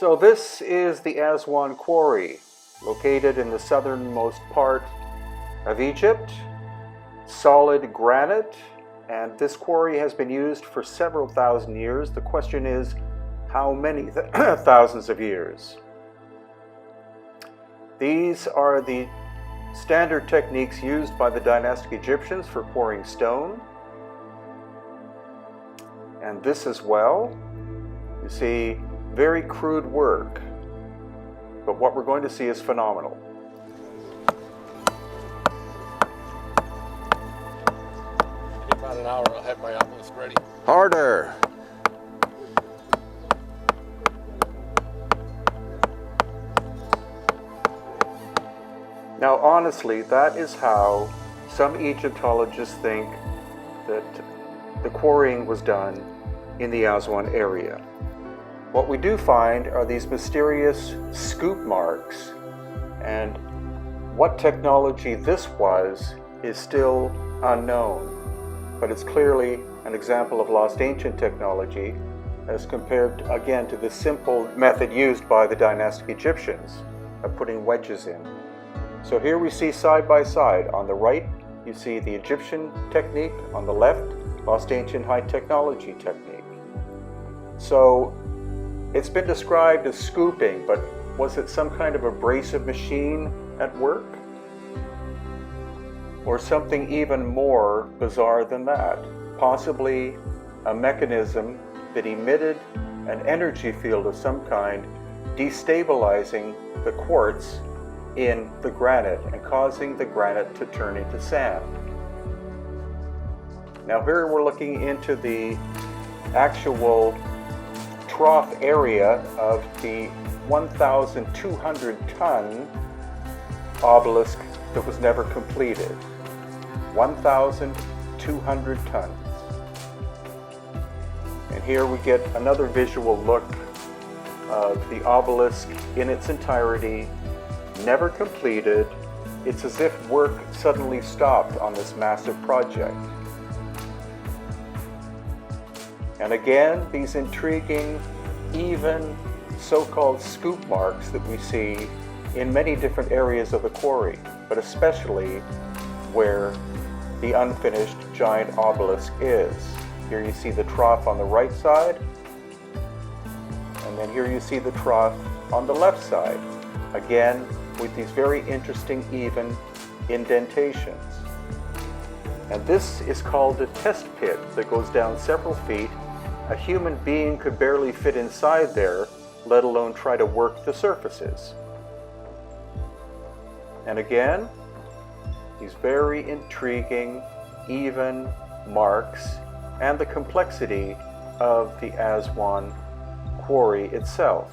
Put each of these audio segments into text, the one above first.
So this is the Aswan quarry, located in the southernmost part of Egypt. Solid granite, and this quarry has been used for several thousand years. The question is, how many thousands of years? These are the standard techniques used by the dynastic Egyptians for quarrying stone. And this as well. You see, very crude work, but what we're going to see is phenomenal. About an hour, I'll have my obelisk ready. Harder! Now honestly, that is how some Egyptologists think that the quarrying was done in the Aswan area. What we do find are these mysterious scoop marks, and what technology this was is still unknown, but it's clearly an example of lost ancient technology as compared again to the simple method used by the dynastic Egyptians of putting wedges in. So here we see side by side. On the right you see the Egyptian technique, on the left lost ancient high technology technique. So it's been described as scooping, but was it some kind of abrasive machine at work? Or something even more bizarre than that? Possibly a mechanism that emitted an energy field of some kind, destabilizing the quartz in the granite and causing the granite to turn into sand. Now here we're looking into the actual trough area of the 1,200 ton obelisk that was never completed. 1,200 tons. And here we get another visual look of the obelisk in its entirety, never completed. It's as if work suddenly stopped on this massive project. And again, these intriguing, even so-called scoop marks that we see in many different areas of the quarry, but especially where the unfinished giant obelisk is. Here you see the trough on the right side, and then here you see the trough on the left side, again with these very interesting even indentations. And this is called a test pit that goes down several feet. A human being could barely fit inside there, let alone try to work the surfaces. And again, these very intriguing, even marks and the complexity of the Aswan quarry itself.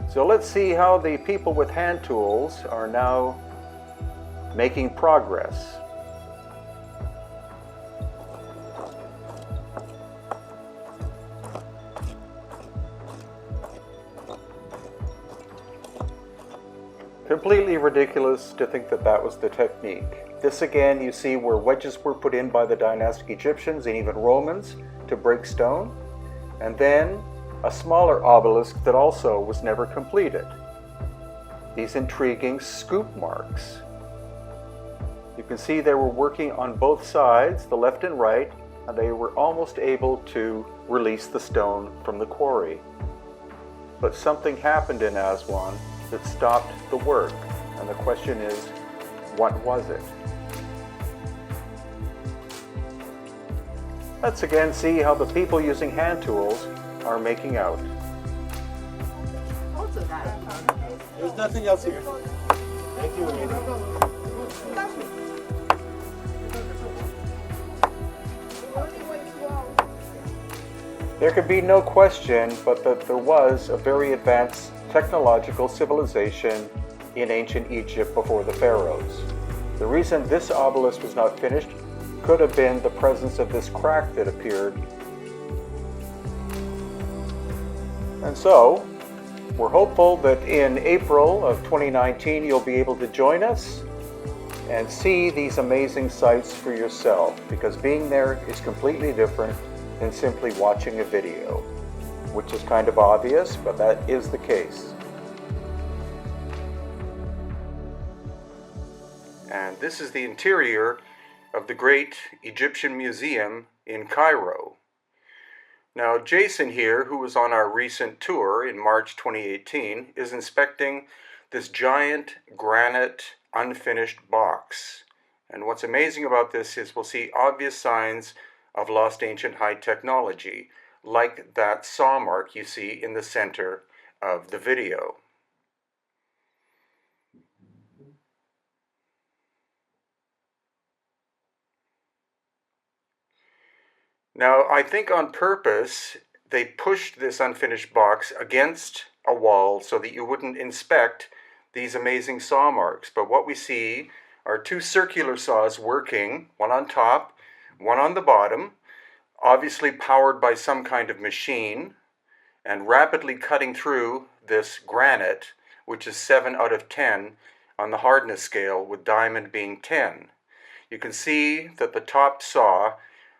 So let's see how the people with hand tools are now making progress. Completely ridiculous to think that that was the technique. This again, you see where wedges were put in by the dynastic Egyptians and even Romans to break stone. And then a smaller obelisk that also was never completed. These intriguing scoop marks. You can see they were working on both sides, the left and right, and they were almost able to release the stone from the quarry. But something happened in Aswan that stopped the work, and the question is, what was it? Let's again see how the people using hand tools are making out. There's nothing else here. Thank you, Andy. There could be no question but that there was a very advanced technological civilization in ancient Egypt before the pharaohs. The reason this obelisk was not finished could have been the presence of this crack that appeared. And so, we're hopeful that in April of 2019 you'll be able to join us and see these amazing sights for yourself, because being there is completely different than simply watching a video. which is kind of obvious, but that is the case. And this is the interior of the Great Egyptian Museum in Cairo. Now, Jason here, who was on our recent tour in March 2018, is inspecting this giant granite unfinished box. And what's amazing about this is we'll see obvious signs of lost ancient high technology, like that saw mark you see in the center of the video. Now, I think on purpose, they pushed this unfinished box against a wall so that you wouldn't inspect these amazing saw marks. But what we see are two circular saws working, one on top, one on the bottom, obviously powered by some kind of machine, and rapidly cutting through this granite, which is 7 out of 10 on the hardness scale, with diamond being 10. You can see that the top saw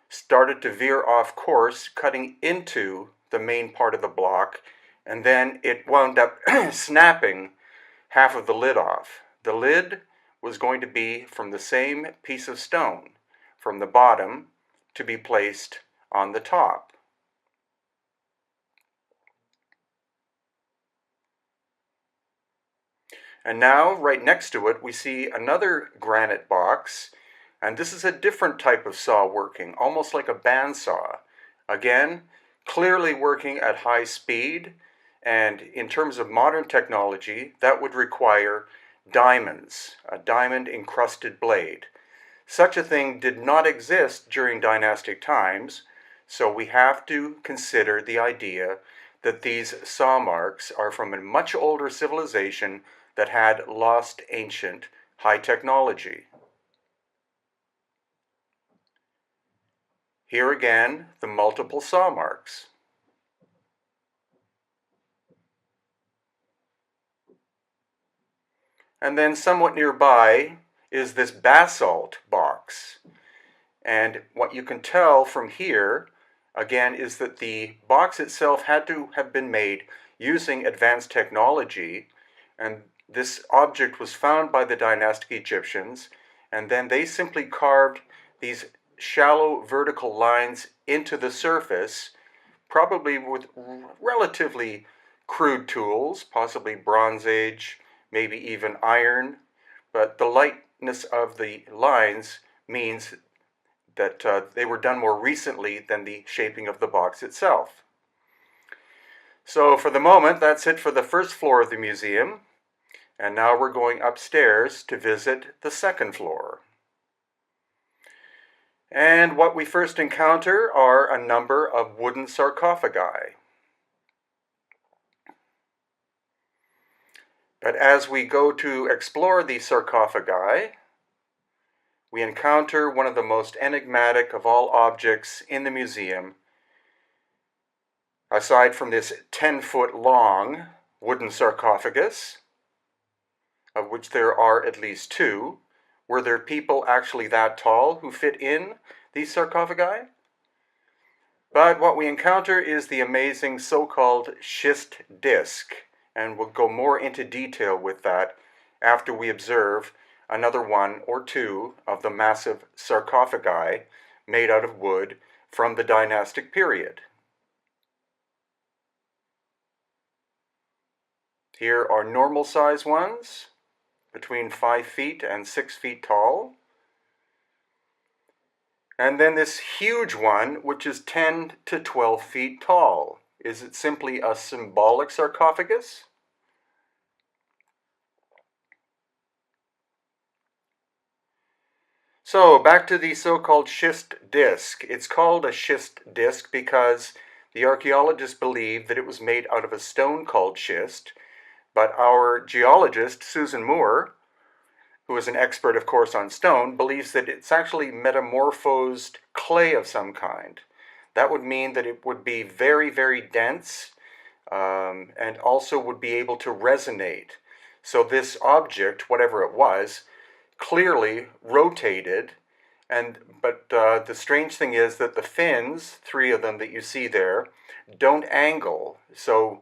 started to veer off course, cutting into the main part of the block, and then it wound up snapping half of the lid off. The lid was going to be from the same piece of stone, from the bottom to be placed on the top. And now, right next to it, we see another granite box. And this is a different type of saw working, almost like a bandsaw. Again, clearly working at high speed, and in terms of modern technology, that would require diamonds, a diamond-encrusted blade. Such a thing did not exist during dynastic times, so we have to consider the idea that these saw marks are from a much older civilization that had lost ancient high technology. Here again, the multiple saw marks. And then somewhat nearby is this basalt box. And what you can tell from here, again, is that the box itself had to have been made using advanced technology. And this object was found by the dynastic Egyptians, and then they simply carved these shallow vertical lines into the surface, probably with relatively crude tools, possibly Bronze Age, maybe even iron, but the lightness of the lines means that they were done more recently than the shaping of the box itself. So for the moment, that's it for the first floor of the museum, and now we're going upstairs to visit the second floor. And what we first encounter are a number of wooden sarcophagi. But as we go to explore these sarcophagi, we encounter one of the most enigmatic of all objects in the museum. Aside from this 10-foot long wooden sarcophagus, of which there are at least two, were there people actually that tall who fit in these sarcophagi? But what we encounter is the amazing so-called schist disc, and we'll go more into detail with that after we observe another one or two of the massive sarcophagi made out of wood from the dynastic period. Here are normal size ones, between 5 feet and 6 feet tall. And then this huge one, which is 10 to 12 feet tall. Is it simply a symbolic sarcophagus? So back to the so-called schist disc. It's called a schist disc because the archaeologists believe that it was made out of a stone called schist, but our geologist, Susan Moore, who is an expert, of course, on stone, believes that it's actually metamorphosed clay of some kind. That would mean that it would be very, very dense, and also would be able to resonate. So this object, whatever it was, clearly rotated But the strange thing is that the fins, three of them that you see there, don't angle. So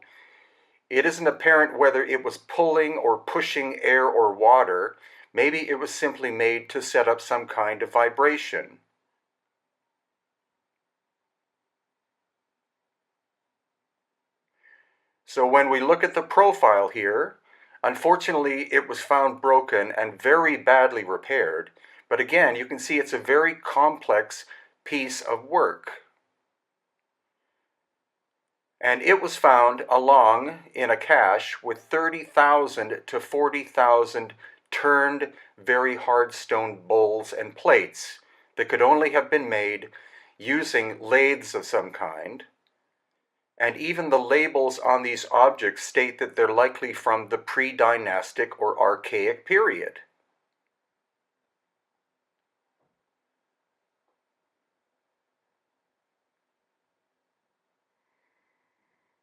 it isn't apparent whether it was pulling or pushing air or water. Maybe it was simply made to set up some kind of vibration. So when we look at the profile here, unfortunately it was found broken and very badly repaired. But again, you can see it's a very complex piece of work. And it was found along in a cache with 30,000 to 40,000 turned very hard stone bowls and plates that could only have been made using lathes of some kind. And even the labels on these objects state that they're likely from the pre-dynastic or archaic period.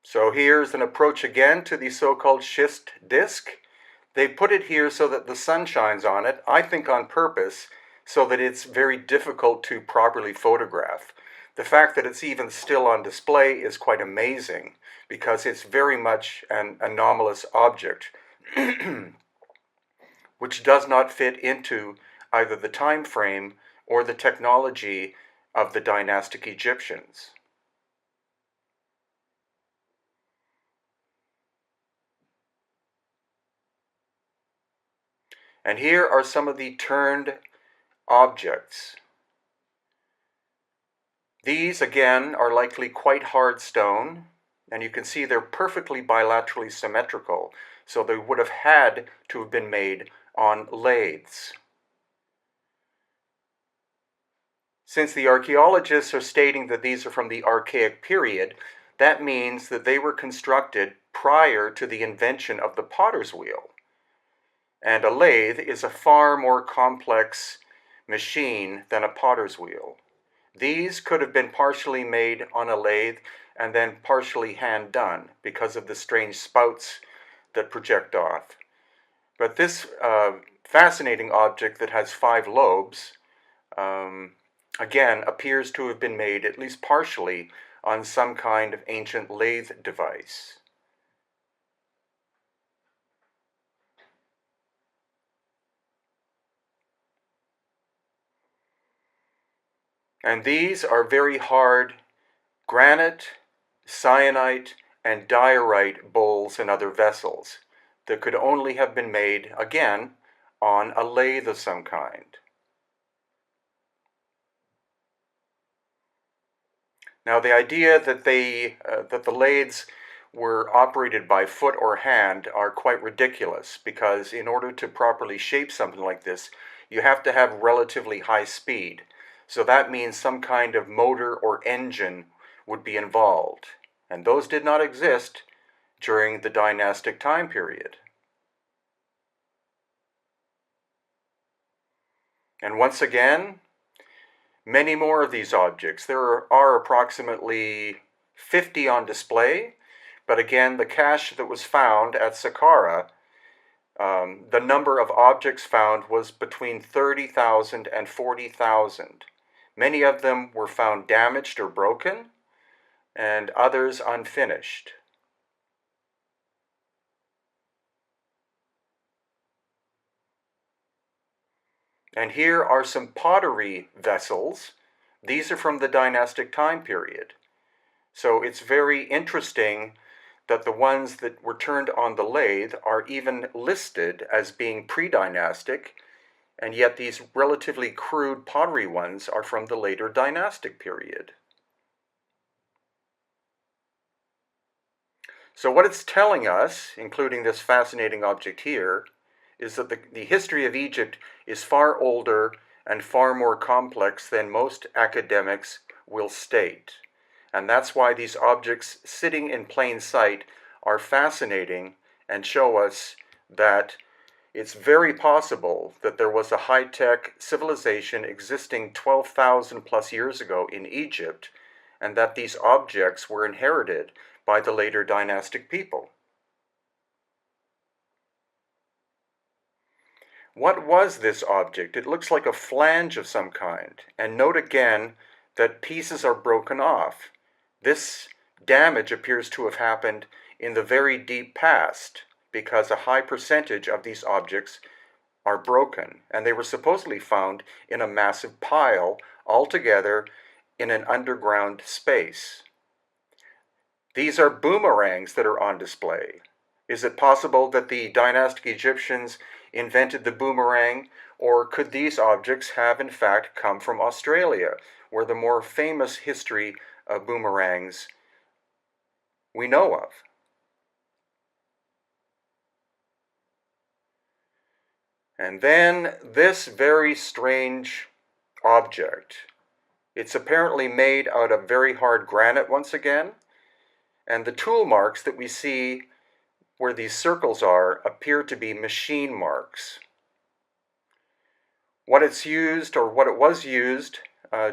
So here's an approach again to the so-called schist disk. They put it here so that the sun shines on it, I think on purpose, so that it's very difficult to properly photograph. The fact that it's even still on display is quite amazing because it's very much an anomalous object which does not fit into either the time frame or the technology of the dynastic Egyptians. And here are some of the turned objects. These, again, are likely quite hard stone, and you can see they're perfectly bilaterally symmetrical, so they would have had to have been made on lathes. Since the archaeologists are stating that these are from the archaic period, that means that they were constructed prior to the invention of the potter's wheel. And a lathe is a far more complex machine than a potter's wheel. These could have been partially made on a lathe and then partially hand done because of the strange spouts that project off. But this fascinating object that has 5 lobes, again, appears to have been made at least partially on some kind of ancient lathe device. And these are very hard granite, syenite, and diorite bowls and other vessels that could only have been made, again, on a lathe of some kind. Now, the idea that that the lathes were operated by foot or hand are quite ridiculous, because in order to properly shape something like this, you have to have relatively high speed. So that means some kind of motor or engine would be involved, and those did not exist during the dynastic time period. And once again, many more of these objects. There are approximately 50 on display, but again, the cache that was found at Saqqara, the number of objects found was between 30,000 and 40,000. Many of them were found damaged or broken, and others unfinished. And here are some pottery vessels. These are from the dynastic time period. So it's very interesting that the ones that were turned on the lathe are even listed as being pre-dynastic, and yet these relatively crude pottery ones are from the later dynastic period. So what it's telling us, including this fascinating object here, is that the history of Egypt is far older and far more complex than most academics will state. And that's why these objects sitting in plain sight are fascinating and show us that it's very possible that there was a high-tech civilization existing 12,000 plus years ago in Egypt, and that these objects were inherited by the later dynastic people. What was this object? It looks like a flange of some kind. And note again that pieces are broken off. This damage appears to have happened in the very deep past because a high percentage of these objects are broken, and they were supposedly found in a massive pile all together in an underground space. These are boomerangs that are on display. Is it possible that the dynastic Egyptians invented the boomerang, or could these objects have in fact come from Australia, where the more famous history of boomerangs we know of? And then this very strange object. It's apparently made out of very hard granite once again, and the tool marks that we see where these circles are appear to be machine marks. What it's used, or what it was used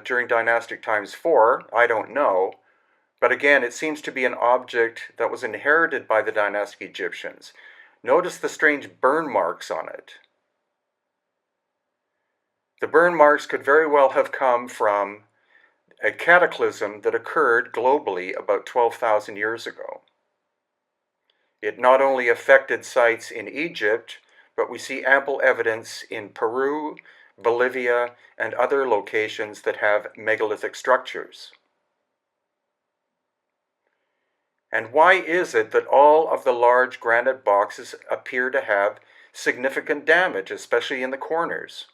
during dynastic times for, I don't know, but again, it seems to be an object that was inherited by the dynastic Egyptians. Notice the strange burn marks on it. The burn marks could very well have come from a cataclysm that occurred globally about 12,000 years ago. It not only affected sites in Egypt, but we see ample evidence in Peru, Bolivia, and other locations that have megalithic structures. And why is it that all of the large granite boxes appear to have significant damage, especially in the corners?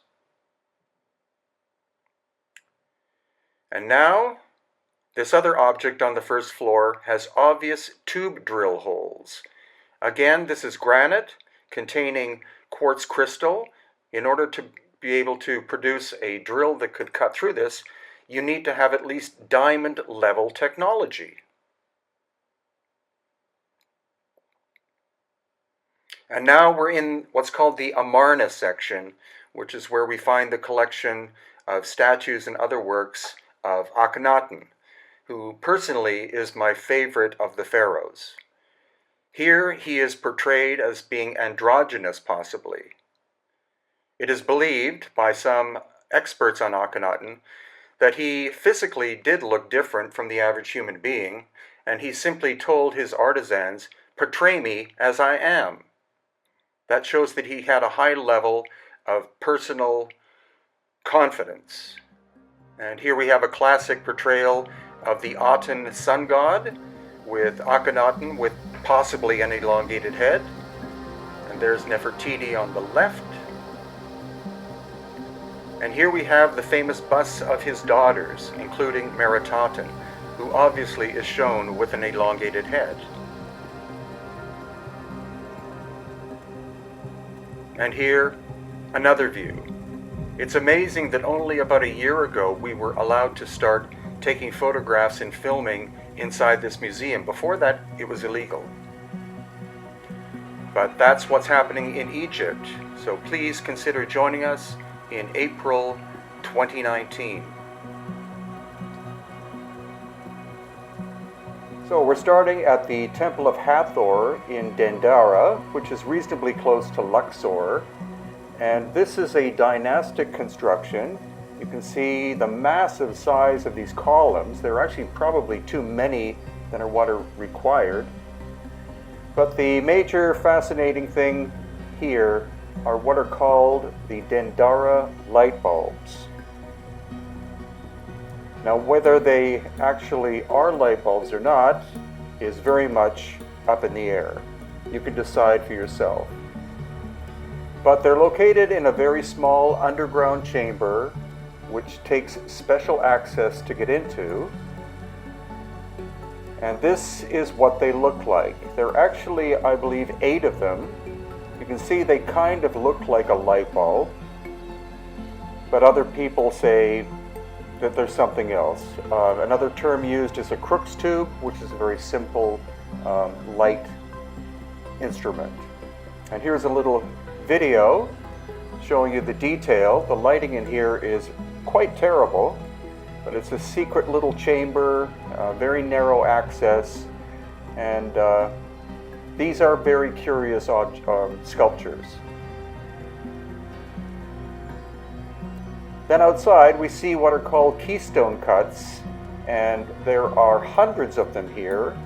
And now, this other object on the first floor has obvious tube drill holes. Again, this is granite containing quartz crystal. In order to be able to produce a drill that could cut through this, you need to have at least diamond level technology. And now we're in what's called the Amarna section, which is where we find the collection of statues and other works of Akhenaten, who personally is my favorite of the pharaohs. Here he is portrayed as being androgynous, possibly. It is believed by some experts on Akhenaten that he physically did look different from the average human being, and he simply told his artisans, "Portray me as I am." That shows that he had a high level of personal confidence. And here we have a classic portrayal of the Aten sun god with Akhenaten with possibly an elongated head. And there's Nefertiti on the left. And here we have the famous busts of his daughters, including Meritaten, who obviously is shown with an elongated head. And here, another view. It's amazing that only about a year ago we were allowed to start taking photographs and filming inside this museum. Before that, it was illegal. But that's what's happening in Egypt. So please consider joining us in April 2019. So we're starting at the Temple of Hathor in Dendara, which is reasonably close to Luxor. And this is a dynastic construction. You can see the massive size of these columns. There are actually probably too many than are what are required. But the major fascinating thing here are what are called the Dendara light bulbs. Now, whether they actually are light bulbs or not is very much up in the air. You can decide for yourself. But they're located in a very small underground chamber, which takes special access to get into. And this is what they look like. There are actually, I believe, 8 of them. You can see they kind of look like a light bulb, but other people say that there's something else. Another term used is a Crookes tube, which is a very simple light instrument. And here's a little video showing you the detail. The lighting in here is quite terrible, but it's a secret little chamber, very narrow access, and these are very curious sculptures. Then outside we see what are called keystone cuts, and there are hundreds of them here.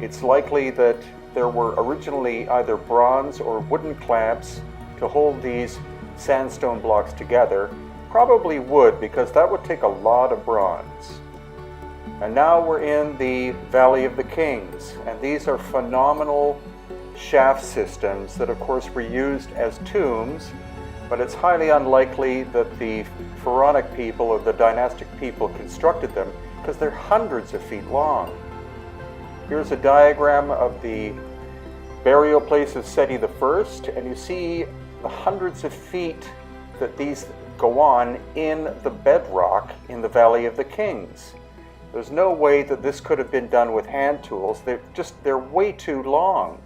It's likely that there were originally either bronze or wooden clamps to hold these sandstone blocks together. Probably wood, because that would take a lot of bronze. And now we're in the Valley of the Kings, and these are phenomenal shaft systems that of course were used as tombs, but it's highly unlikely that the pharaonic people or the dynastic people constructed them because they're hundreds of feet long. Here's a diagram of the burial place of Seti I, and you see the hundreds of feet that these go on in the bedrock in the Valley of the Kings. There's no way that this could have been done with hand tools. They're way too long.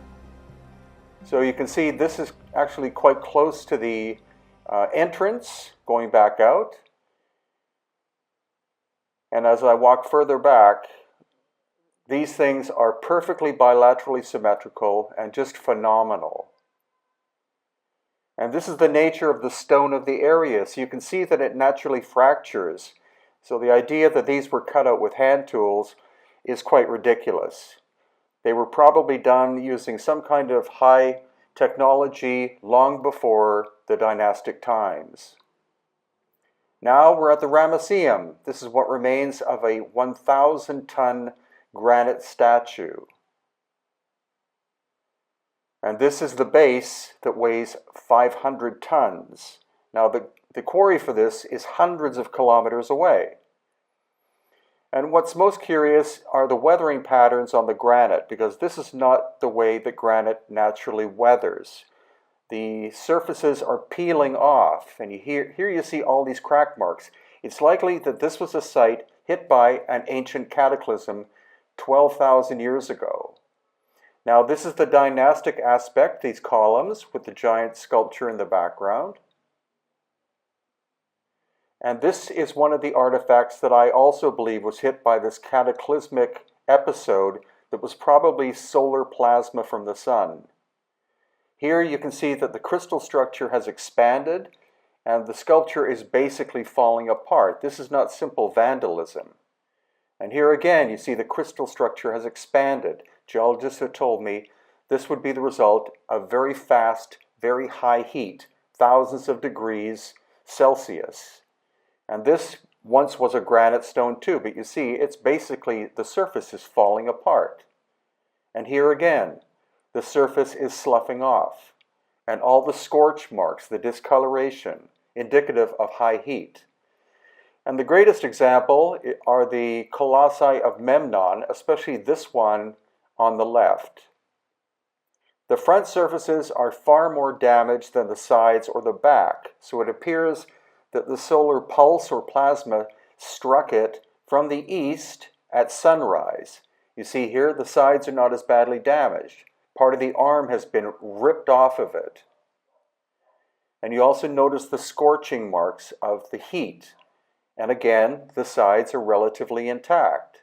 So you can see this is actually quite close to the entrance going back out. And as I walk further back, these things are perfectly bilaterally symmetrical and just phenomenal. And this is the nature of the stone of the area. So you can see that it naturally fractures. So the idea that these were cut out with hand tools is quite ridiculous. They were probably done using some kind of high technology long before the dynastic times. Now we're at the Ramesseum. This is what remains of a 1,000-ton granite statue. And this is the base that weighs 500 tons. Now the quarry for this is hundreds of kilometers away. And what's most curious are the weathering patterns on the granite, because this is not the way that granite naturally weathers. The surfaces are peeling off, and here you see all these crack marks. It's likely that this was a site hit by an ancient cataclysm 12,000 years ago. Now this is the dynastic aspect, these columns with the giant sculpture in the background. And this is one of the artifacts that I also believe was hit by this cataclysmic episode that was probably solar plasma from the sun. Here you can see that the crystal structure has expanded and the sculpture is basically falling apart. This is not simple vandalism. And here again you see the crystal structure has expanded. Geologists have told me this would be the result of very fast, very high heat, thousands of degrees Celsius. And this once was a granite stone too, but you see it's basically the surface is falling apart. And here again, the surface is sloughing off. And all the scorch marks, the discoloration, indicative of high heat. And the greatest example are the colossi of Memnon, especially this one on the left. The front surfaces are far more damaged than the sides or the back, so it appears that the solar pulse or plasma struck it from the east at sunrise. You see here, the sides are not as badly damaged. Part of the arm has been ripped off of it. And you also notice the scorching marks of the heat. And again, the sides are relatively intact.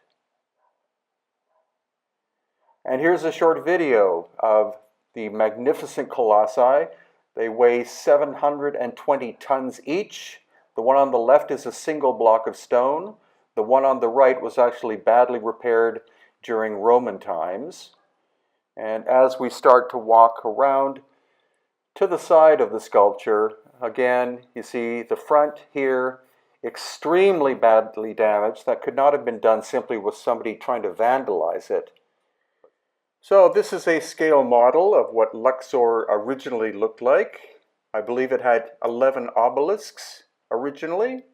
And here's a short video of the magnificent colossi. They weigh 720 tons each. The one on the left is a single block of stone. The one on the right was actually badly repaired during Roman times. And as we start to walk around to the side of the sculpture, again, you see the front here, extremely badly damaged. That could not have been done simply with somebody trying to vandalize it. So this is a scale model of what Luxor originally looked like. I believe it had 11 obelisks originally.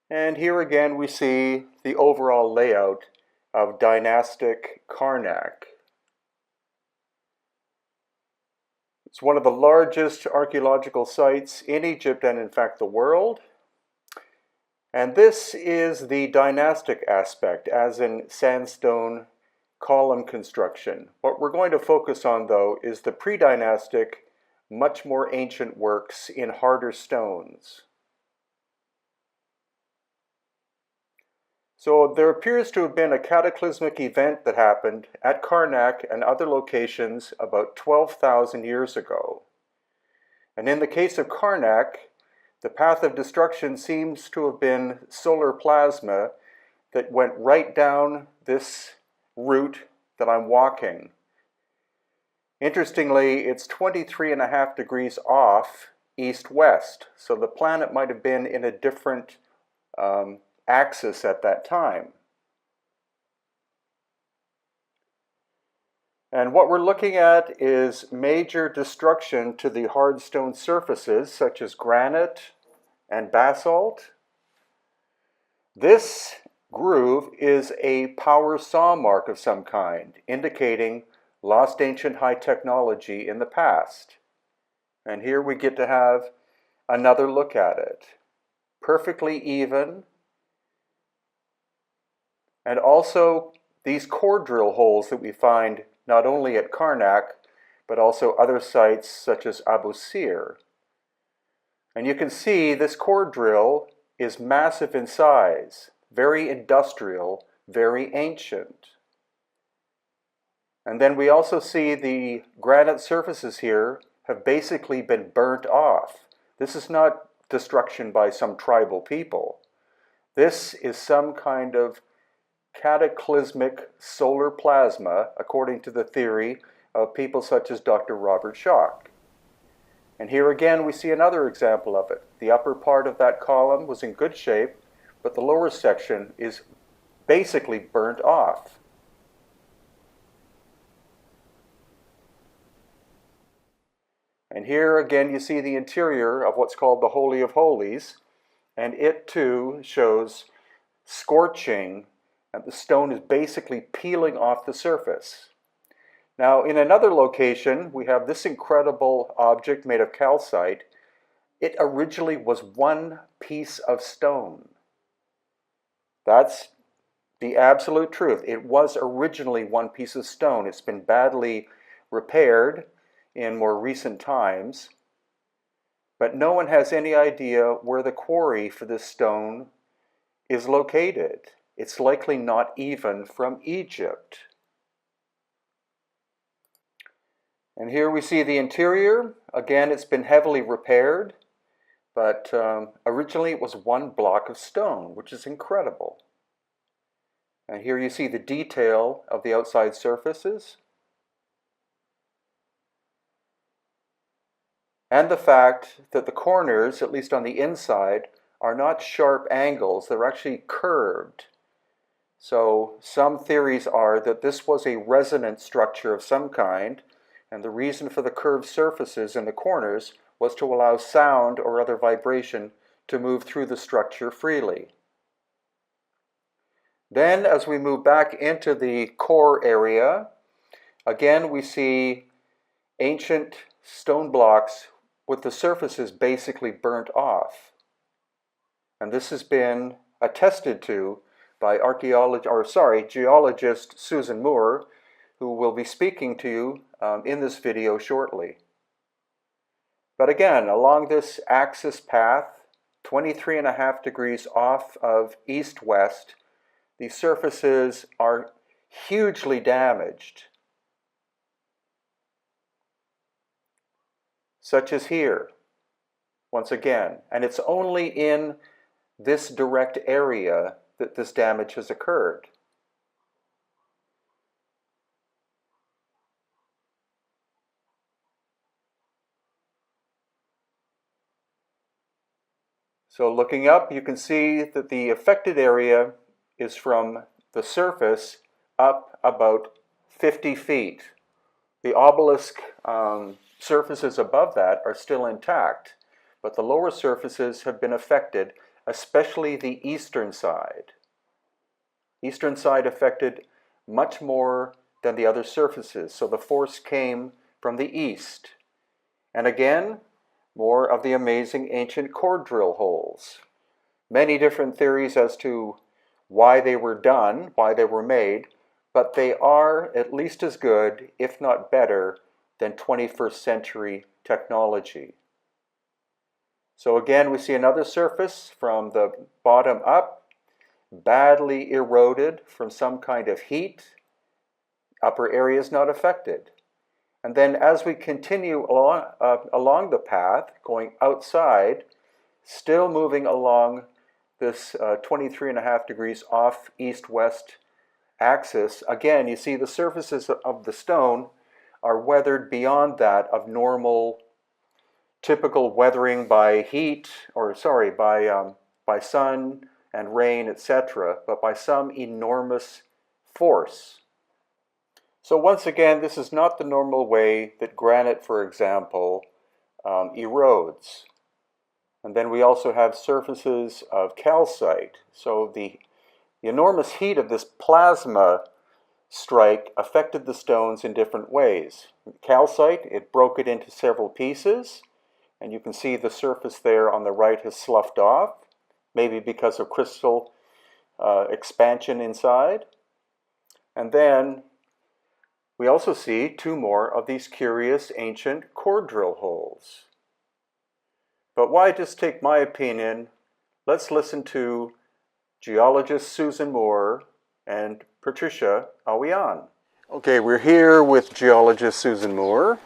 And here again we see the overall layout of dynastic Karnak. It's one of the largest archaeological sites in Egypt and in fact the world. And this is the dynastic aspect, as in sandstone column construction. What we're going to focus on, though, is the pre-dynastic, much more ancient works in harder stones. So there appears to have been a cataclysmic event that happened at Karnak and other locations about 12,000 years ago. And in the case of Karnak, The path of destruction seems to have been solar plasma that went right down this route that I'm walking. Interestingly, it's 23.5 degrees off east-west, so the planet might have been in a different axis at that time. And what we're looking at is major destruction to the hard stone surfaces, such as granite and basalt. This groove is a power saw mark of some kind, indicating lost ancient high technology in the past. And here we get to have another look at it. Perfectly even. And also these core drill holes that we find not only at Karnak, but also other sites such as Abu Sir. And you can see this core drill is massive in size, very industrial, very ancient. And then we also see the granite surfaces here have basically been burnt off. This is not destruction by some tribal people. This is some kind of cataclysmic solar plasma, according to the theory of people such as Dr. Robert Schoch. And here again we see another example of it. The upper part of that column was in good shape, but the lower section is basically burnt off. And here again you see the interior of what's called the Holy of Holies, and it too shows scorching, and the stone is basically peeling off the surface. Now, in another location, we have this incredible object made of calcite. It originally was one piece of stone. That's the absolute truth. It was originally one piece of stone. It's been badly repaired in more recent times, but no one has any idea where the quarry for this stone is located. It's likely not even from Egypt. And here we see the interior. Again, it's been heavily repaired, but originally it was one block of stone, which is incredible. And here you see the detail of the outside surfaces. And the fact that the corners, at least on the inside, are not sharp angles, they're actually curved. So some theories are that this was a resonant structure of some kind, and the reason for the curved surfaces in the corners was to allow sound or other vibration to move through the structure freely. Then, as we move back into the core area, again we see ancient stone blocks with the surfaces basically burnt off. And this has been attested to by geologist Susan Moore, who will be speaking to you in this video shortly. But again, along this axis path, 23.5 degrees off of east-west, the surfaces are hugely damaged, such as here, once again. And it's only in this direct area that this damage has occurred. So looking up, you can see that the affected area is from the surface up about 50 feet. The obelisk surfaces above that are still intact, but the lower surfaces have been affected, especially the eastern side. Eastern side affected much more than the other surfaces, so the force came from the east. And again, more of the amazing ancient core drill holes. Many different theories as to why they were done, why they were made, but they are at least as good, if not better, than 21st century technology. So again, we see another surface from the bottom up, badly eroded from some kind of heat. Upper area is not affected. And then as we continue along the path, going outside, still moving along this 23.5 degrees off east-west axis. Again, you see the surfaces of the stone are weathered beyond that of normal, typical weathering by heat, or sorry, by sun and rain, etc., but by some enormous force. So once again, this is not the normal way that granite, for example, erodes. And then we also have surfaces of calcite. So the enormous heat of this plasma strike affected the stones in different ways. Calcite, it broke it into several pieces, and you can see the surface there on the right has sloughed off, maybe because of crystal expansion inside. And then we also see two more of these curious ancient core drill holes. But why just take my opinion? Let's listen to geologist Susan Moore and Patricia Awian. Okay, we're here with geologist Susan Moore,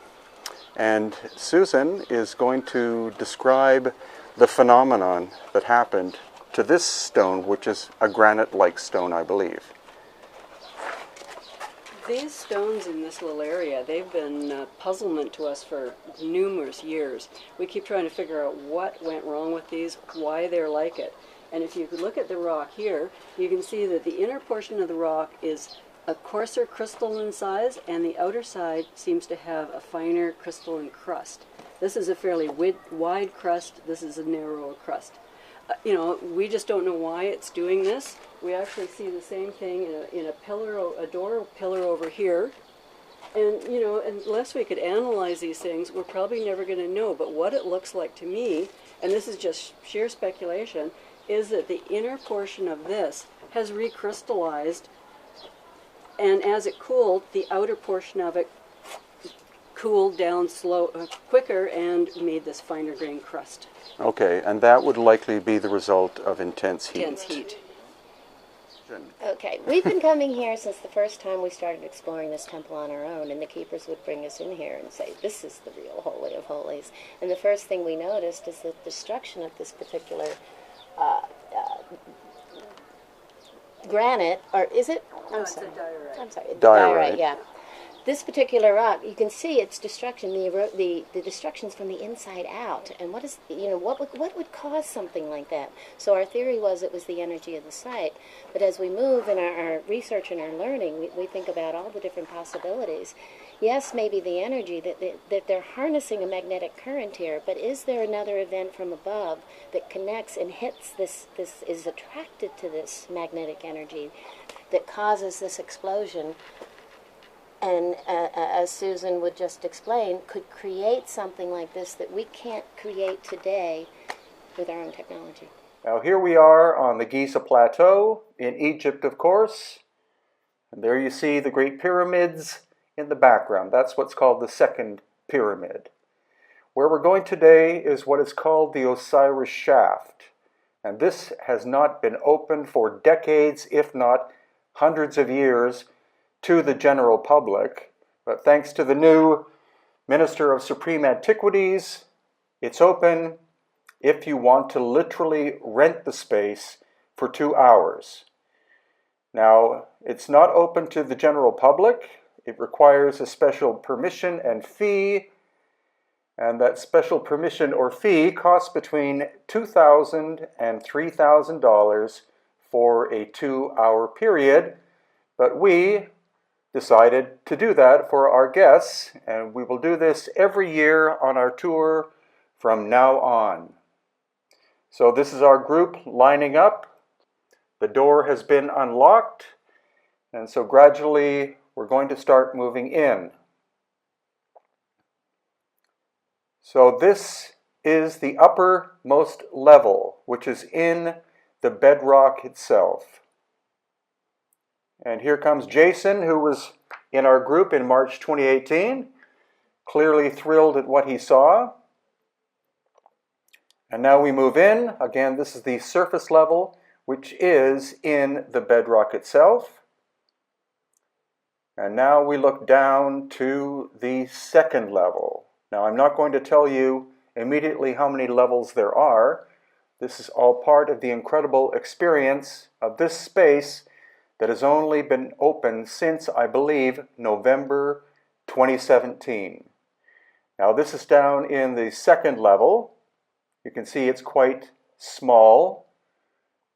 and Susan is going to describe the phenomenon that happened to this stone, which is a granite-like stone, I believe. These stones in this little area, they've been puzzlement to us for numerous years. We keep trying to figure out what went wrong with these, why they're like it. And if you look at the rock here, you can see that the inner portion of the rock is a coarser crystalline size, and the outer side seems to have a finer crystalline crust. This is a fairly wide crust. This is a narrower crust. We just don't know why it's doing this. We actually see the same thing in a pillar, a door pillar over here. And, unless we could analyze these things, we're probably never going to know. But what it looks like to me, and this is just sheer speculation, is that the inner portion of this has recrystallized, and as it cooled, the outer portion of it cooled down quicker and made this finer grained crust. Okay, and that would likely be the result of intense heat. Intense heat. Okay, we've been coming here since the first time we started exploring this temple on our own, and the keepers would bring us in here and say, this is the real Holy of Holies. And the first thing we noticed is the destruction of this particular granite, or is it? It's a diorite. I'm sorry, Diorite. yeah. This particular rock, you can see its destruction. The destruction's from the inside out. And what is, what would cause something like that? So our theory was it was the energy of the site. But as we move in our research and our learning, we think about all the different possibilities. Yes, maybe the energy, that they're harnessing a magnetic current here, but is there another event from above that connects and hits this is attracted to this magnetic energy that causes this explosion? And as Susan would just explain, could create something like this that we can't create today with our own technology. Now here we are on the Giza plateau in Egypt, of course. And there you see the Great Pyramids in the background. That's what's called the second pyramid. Where we're going today is what is called the Osiris shaft. And this has not been opened for decades, if not hundreds of years, to the general public, but thanks to the new Minister of Supreme Antiquities, it's open if you want to literally rent the space for 2 hours. Now, it's not open to the general public. It requires a special permission and fee, and that special permission or fee costs between $2,000 and $3,000 for a 2-hour period, but we decided to do that for our guests, and we will do this every year on our tour from now on. So this is our group lining up. The door has been unlocked, and so gradually we're going to start moving in. So this is the uppermost level, which is in the bedrock itself. And here comes Jason, who was in our group in March 2018, clearly thrilled at what he saw. And now we move in. Again, this is the surface level, which is in the bedrock itself. And now we look down to the second level. Now, I'm not going to tell you immediately how many levels there are, This is all part of the incredible experience of this space that has only been open since, I believe, November 2017. Now this is down in the second level. You can see it's quite small.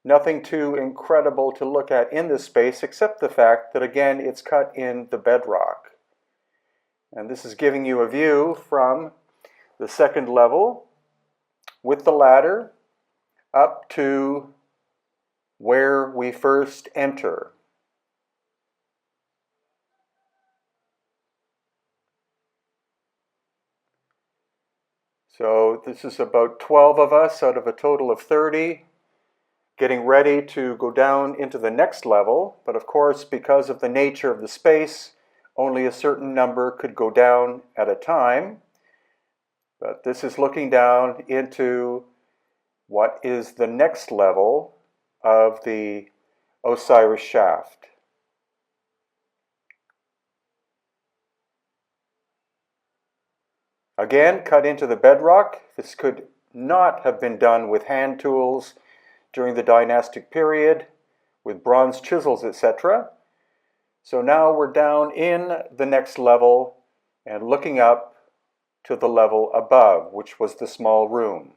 Nothing too incredible to look at in this space except the fact that, again, it's cut in the bedrock. And this is giving you a view from the second level with the ladder up to where we first enter. So this is about 12 of us out of a total of 30 getting ready to go down into the next level. But of course, because of the nature of the space, only a certain number could go down at a time. But this is looking down into what is the next level of the Osiris shaft. Again, cut into the bedrock. This could not have been done with hand tools during the dynastic period, with bronze chisels, etc. So now we're down in the next level and looking up to the level above, which was the small room.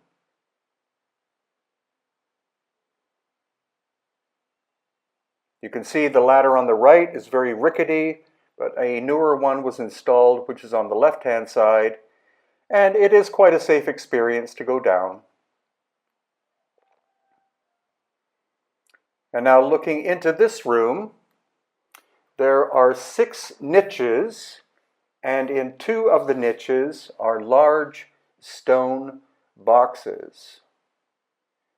You can see the ladder on the right is very rickety, but a newer one was installed, which is on the left-hand side, and it is quite a safe experience to go down. And now looking into this room, there are 6 niches, and in 2 of the niches are large stone boxes.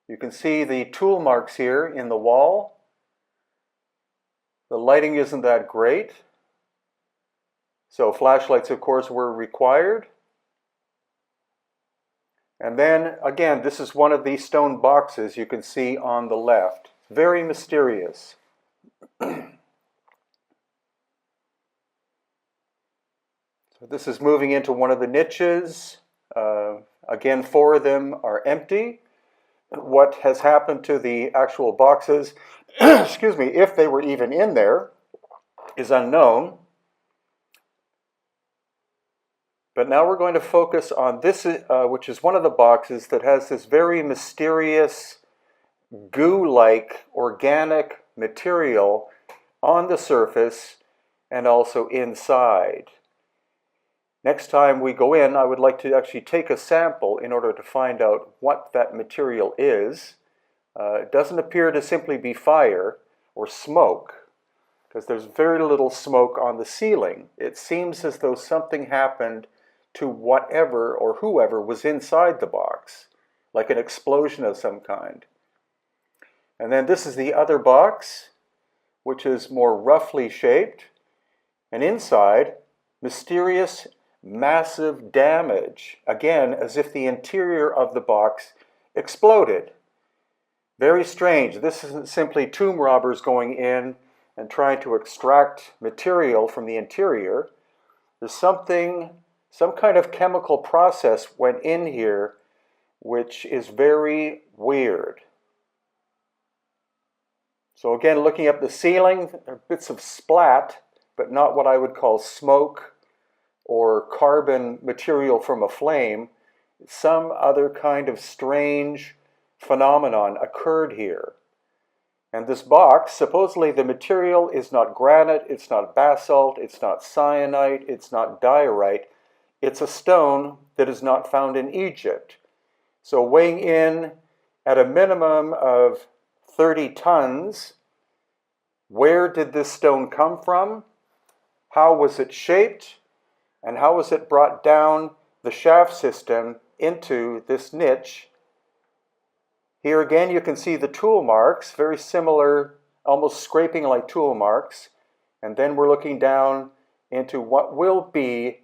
You can see the tool marks here in the wall. The lighting isn't that great, so flashlights, of course, were required. And then, again, this is one of these stone boxes you can see on the left. Very mysterious. So this is moving into one of the niches. Again, 4 of them are empty. What has happened to the actual boxes, excuse me, if they were even in there, is unknown. But now we're going to focus on this, which is one of the boxes that has this very mysterious goo-like organic material on the surface and also inside. Next time we go in, I would like to actually take a sample in order to find out what that material is. It doesn't appear to simply be fire or smoke, because there's very little smoke on the ceiling. It seems as though something happened to whatever or whoever was inside the box, like an explosion of some kind. And then this is the other box, which is more roughly shaped, and inside, mysterious, massive damage, again, as if the interior of the box exploded. Very strange. This isn't simply tomb robbers going in and trying to extract material from the interior. There's some kind of chemical process went in here, which is very weird. So again, looking up the ceiling, there are bits of splat, but not what I would call smoke or carbon material from a flame. Some other kind of strange phenomenon occurred here. And this box, supposedly the material is not granite, it's not basalt, it's not syenite, it's not diorite. It's a stone that is not found in Egypt. So weighing in at a minimum of 30 tons, where did this stone come from? How was it shaped? And how was it brought down the shaft system into this niche? Here again you can see the tool marks, very similar, almost scraping like tool marks. And then we're looking down into what will be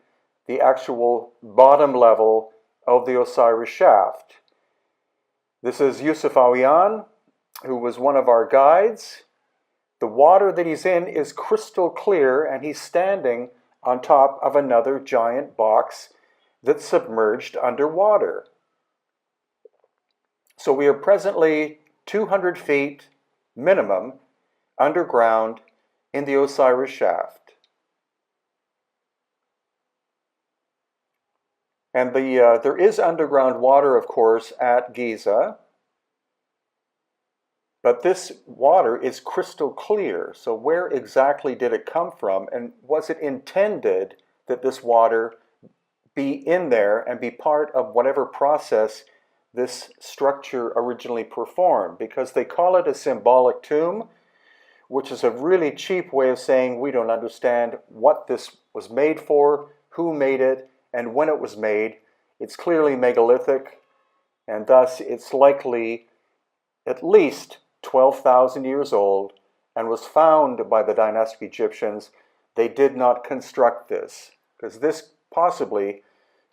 the actual bottom level of the Osiris shaft. This is Yusuf Awiyan, who was one of our guides. The water that he's in is crystal clear, and he's standing on top of another giant box that's submerged underwater. So we are presently 200 feet minimum underground in the Osiris shaft. And there is underground water, of course, at Giza, but this water is crystal clear. So where exactly did it come from, and was it intended that this water be in there and be part of whatever process this structure originally performed? Because they call it a symbolic tomb, which is a really cheap way of saying we don't understand what this was made for, who made it, and when it was made. It's clearly megalithic, and thus it's likely at least 12,000 years old and was found by the dynastic Egyptians. They did not construct this, because this possibly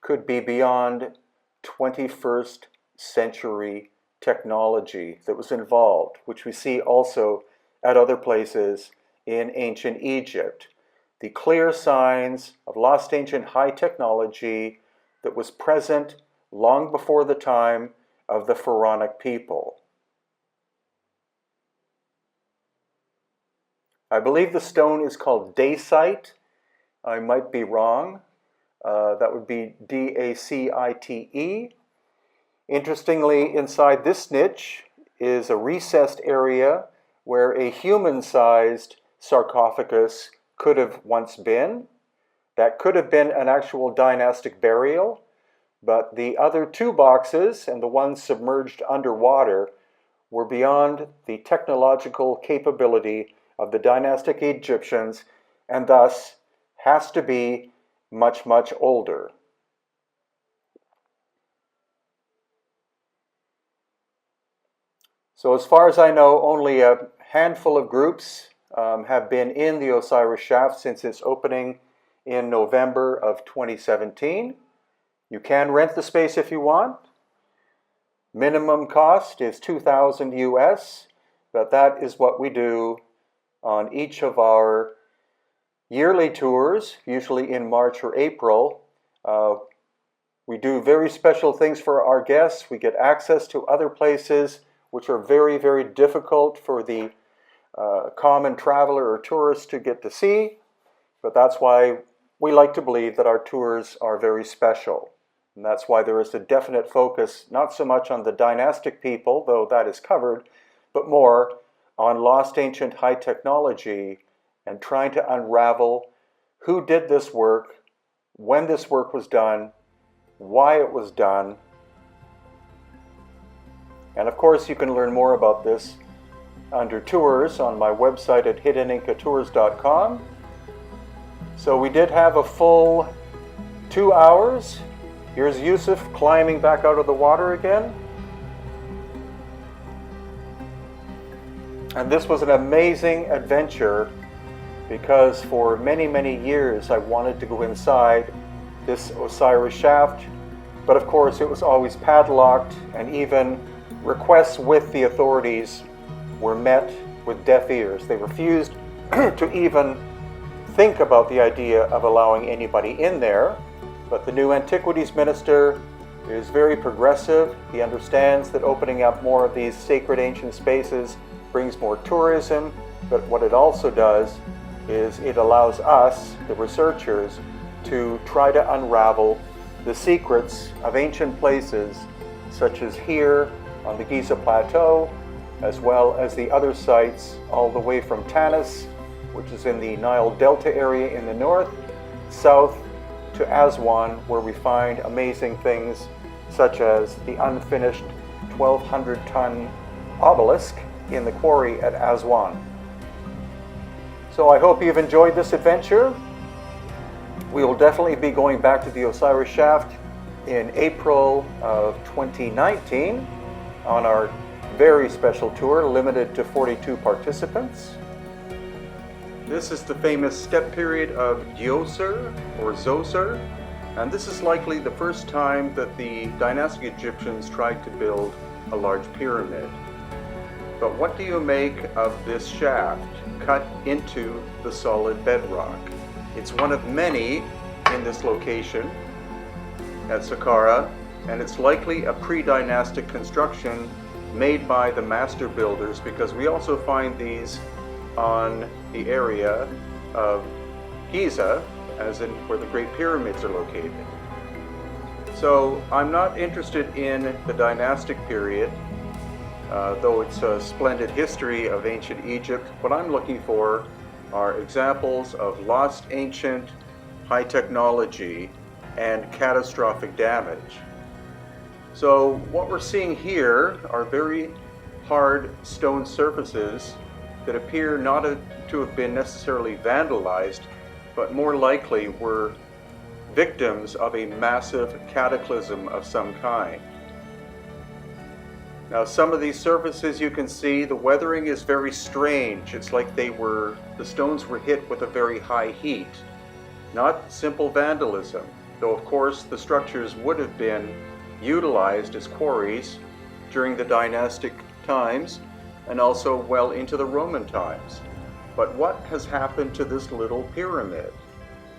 could be beyond 21st century technology that was involved, which we see also at other places in ancient Egypt. The clear signs of lost ancient high technology that was present long before the time of the pharaonic people. I believe the stone is called dacite. I might be wrong. That would be D-A-C-I-T-E. Interestingly, inside this niche is a recessed area where a human-sized sarcophagus could have once been. That could have been an actual dynastic burial, but the other two boxes and the ones submerged underwater were beyond the technological capability of the dynastic Egyptians, and thus has to be much, much older. So as far as I know, only a handful of groups have been in the Osiris shaft since its opening in November of 2017. You can rent the space if you want. Minimum cost is $2,000 US, but that is what we do on each of our yearly tours, usually in March or April. We do very special things for our guests. We get access to other places which are very, very difficult for the common traveler or tourist to get to see, but that's why we like to believe that our tours are very special. And that's why there is a definite focus, not so much on the dynastic people, though that is covered, but more on lost ancient high technology and trying to unravel who did this work, when this work was done, why it was done. And of course, you can learn more about this under tours on my website at hiddenincatours.com. So we did have a full 2 hours. Here's Yusuf climbing back out of the water again. And this was an amazing adventure because for many, many years I wanted to go inside this Osiris shaft, but of course it was always padlocked, and even requests with the authorities were met with deaf ears. They refused to even think about the idea of allowing anybody in there. But the new Antiquities Minister is very progressive. He understands that opening up more of these sacred ancient spaces brings more tourism, but what it also does is it allows us, the researchers, to try to unravel the secrets of ancient places, such as here on the Giza plateau, as well as the other sites all the way from Tanis, which is in the Nile Delta area in the north, south to Aswan, where we find amazing things such as the unfinished 1,200-ton obelisk in the quarry at Aswan. So I hope you've enjoyed this adventure. We will definitely be going back to the Osiris shaft in April of 2019 on our very special tour, limited to 42 participants. This is the famous step period of Djoser or Zoser, and this is likely the first time that the dynastic Egyptians tried to build a large pyramid. But what do you make of this shaft cut into the solid bedrock? It's one of many in this location at Saqqara, and it's likely a pre-dynastic construction made by the master builders, because we also find these on the area of Giza, as in where the Great Pyramids are located. So I'm not interested in the dynastic period, though it's a splendid history of ancient Egypt. What I'm looking for are examples of lost ancient high technology and catastrophic damage. So what we're seeing here are very hard stone surfaces that appear not to have been necessarily vandalized, but more likely were victims of a massive cataclysm of some kind. Now, some of these surfaces, you can see the weathering is very strange. It's like the stones were hit with a very high heat. Not simple vandalism, though of course the structures would have been utilized as quarries during the dynastic times and also well into the Roman times. But what has happened to this little pyramid?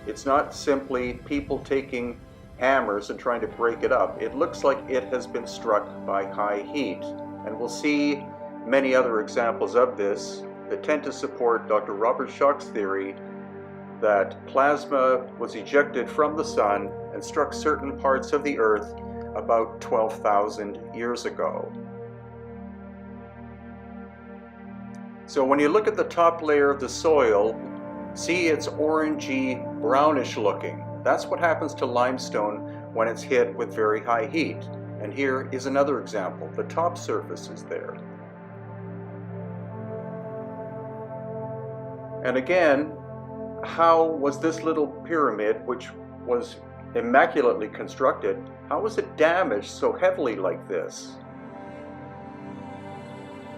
It's not simply people taking hammers and trying to break it up. It looks like it has been struck by high heat. And we'll see many other examples of this that tend to support Dr. Robert Schoch's theory that plasma was ejected from the sun and struck certain parts of the earth about 12,000 years ago. So when you look at the top layer of the soil, see it's orangey, brownish looking. That's what happens to limestone when it's hit with very high heat. And here is another example. The top surface is there. And again, how was this little pyramid, which was immaculately constructed, how was it damaged so heavily like this?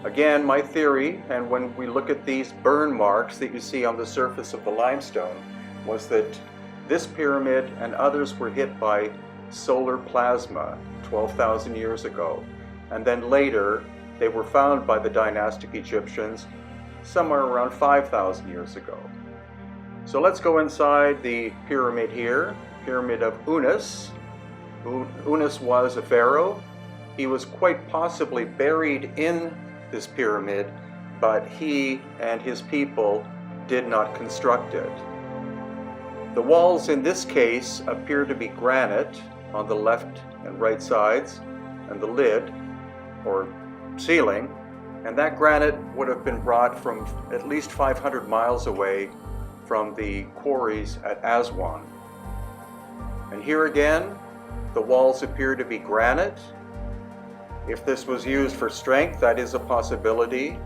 Again, my theory, and when we look at these burn marks that you see on the surface of the limestone, was that this pyramid and others were hit by solar plasma 12,000 years ago. And then later, they were found by the dynastic Egyptians somewhere around 5,000 years ago. So let's go inside the pyramid here, Pyramid of Unas. Unas was a pharaoh. He was quite possibly buried in this pyramid, but he and his people did not construct it. The walls in this case appear to be granite on the left and right sides, and the lid, or ceiling, and that granite would have been brought from at least 500 miles away from the quarries at Aswan. And here again, the walls appear to be granite. If this was used for strength, that is a possibility.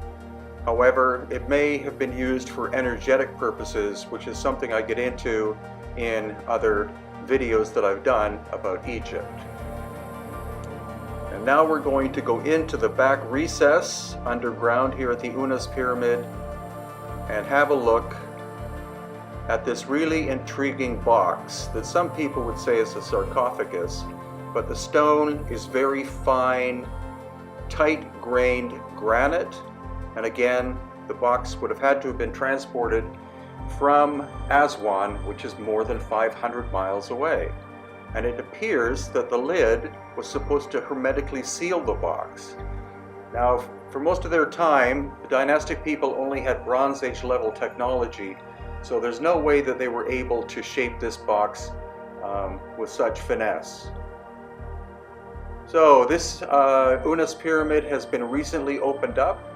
However, it may have been used for energetic purposes, which is something I get into in other videos that I've done about Egypt. And now we're going to go into the back recess underground here at the Unas Pyramid and have a look at this really intriguing box that some people would say is a sarcophagus, but the stone is very fine, tight-grained granite. And again, the box would have had to have been transported from Aswan, which is more than 500 miles away. And it appears that the lid was supposed to hermetically seal the box. Now, for most of their time, the dynastic people only had Bronze Age level technology, so there's no way that they were able to shape this box with such finesse. So this Unas Pyramid has been recently opened up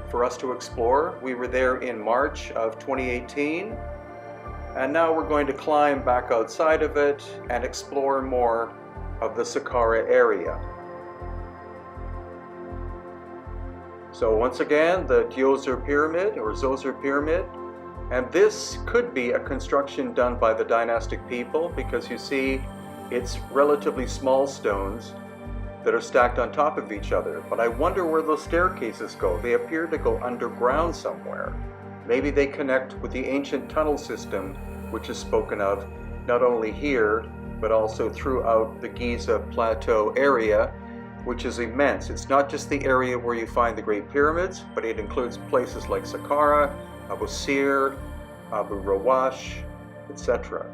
for us to explore. We were there in March of 2018, and now we're going to climb back outside of it and explore more of the Saqqara area. So once again, the Djoser Pyramid or Djoser Pyramid, and this could be a construction done by the dynastic people, because you see it's relatively small stones that are stacked on top of each other. But I wonder where those staircases go. They appear to go underground somewhere. Maybe they connect with the ancient tunnel system, which is spoken of not only here, but also throughout the Giza plateau area, which is immense. It's not just the area where you find the Great Pyramids, but it includes places like Saqqara, Abu Sir, Abu Rawash, etc.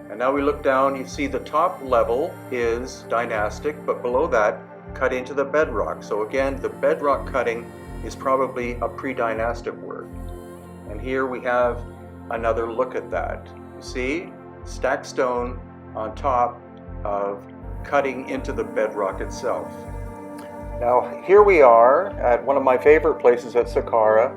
And now we look down, you see the top level is dynastic, but below that cut into the bedrock. So again, the bedrock cutting is probably a pre-dynastic work. And here we have another look at that. You see, stacked stone on top of cutting into the bedrock itself. Now here we are at one of my favorite places at Saqqara,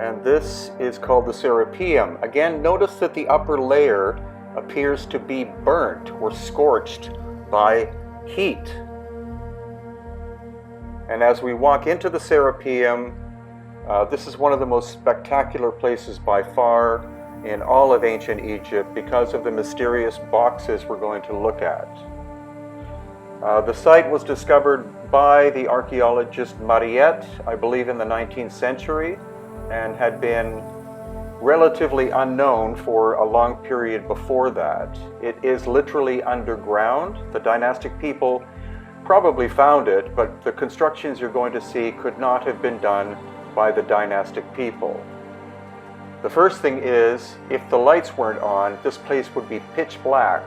and this is called the Serapeum. Again, notice that the upper layer appears to be burnt or scorched by heat. And as we walk into the Serapeum, this is one of the most spectacular places by far in all of ancient Egypt because of the mysterious boxes we're going to look at. The site was discovered by the archaeologist Mariette, I believe in the 19th century, and had been relatively unknown for a long period before that. It is literally underground. The dynastic people probably found it, but the constructions you're going to see could not have been done by the dynastic people. The first thing is, if the lights weren't on, this place would be pitch black.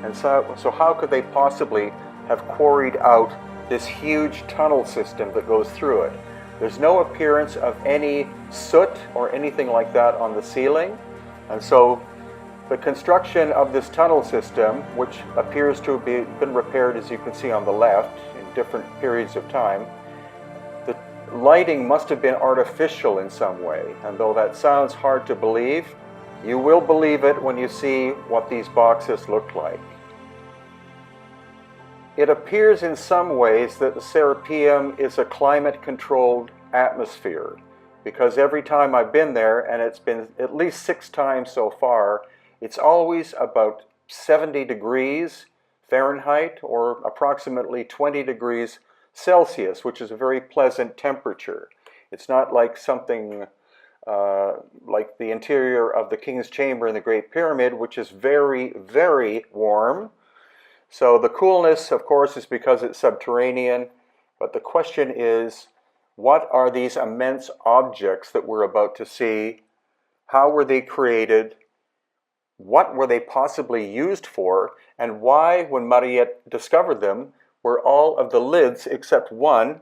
And so how could they possibly have quarried out this huge tunnel system that goes through it? There's no appearance of any soot or anything like that on the ceiling. And so the construction of this tunnel system, which appears to have been repaired, as you can see on the left, in different periods of time, the lighting must have been artificial in some way. And though that sounds hard to believe, you will believe it when you see what these boxes look like. It appears in some ways that the Serapeum is a climate-controlled atmosphere, because every time I've been there, and it's been at least 6 times so far, it's always about 70 degrees Fahrenheit or approximately 20 degrees Celsius, which is a very pleasant temperature. It's not like something like the interior of the King's Chamber in the Great Pyramid, which is very, very warm. So the coolness, of course, is because it's subterranean, but the question is, what are these immense objects that we're about to see? How were they created? What were they possibly used for? And why, when Mariette discovered them, were all of the lids except one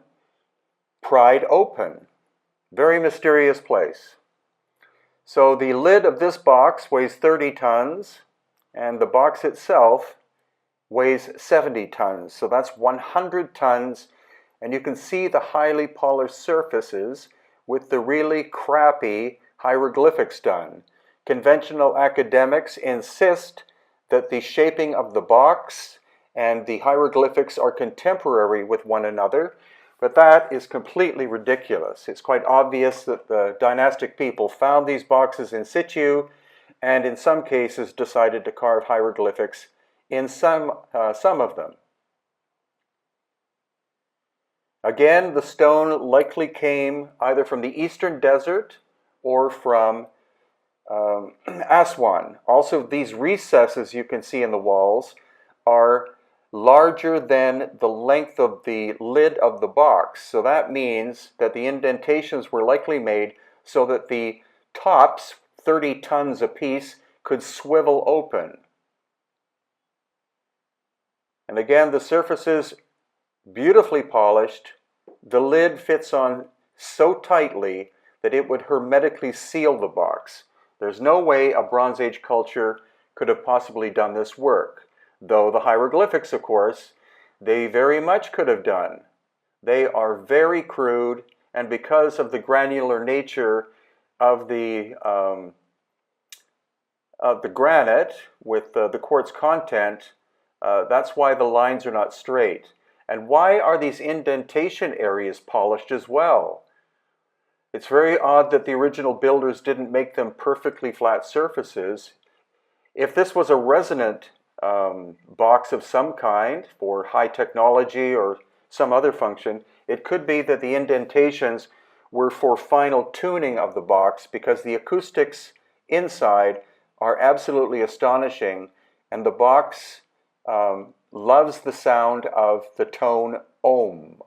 pried open? Very mysterious place. So the lid of this box weighs 30 tons, and the box itself weighs 70 tons. So that's 100 tons, and you can see the highly polished surfaces with the really crappy hieroglyphics done. Conventional academics insist that the shaping of the box and the hieroglyphics are contemporary with one another, but that is completely ridiculous. It's quite obvious that the dynastic people found these boxes in situ and in some cases decided to carve hieroglyphics in some of them. Again, the stone likely came either from the eastern desert or from Aswan. Also, these recesses you can see in the walls are larger than the length of the lid of the box. So that means that the indentations were likely made so that the tops, 30 tons apiece, could swivel open. And again, the surfaces beautifully polished. The lid fits on so tightly that it would hermetically seal the box. There's no way a Bronze Age culture could have possibly done this work, though the hieroglyphics, of course, they very much could have done. They are very crude, and because of the granular nature of the granite with the quartz content, that's why the lines are not straight. And why are these indentation areas polished as well? It's very odd that the original builders didn't make them perfectly flat surfaces. If this was a resonant box of some kind for high technology or some other function, it could be that the indentations were for final tuning of the box, because the acoustics inside are absolutely astonishing, and the box loves the sound of the tone Om.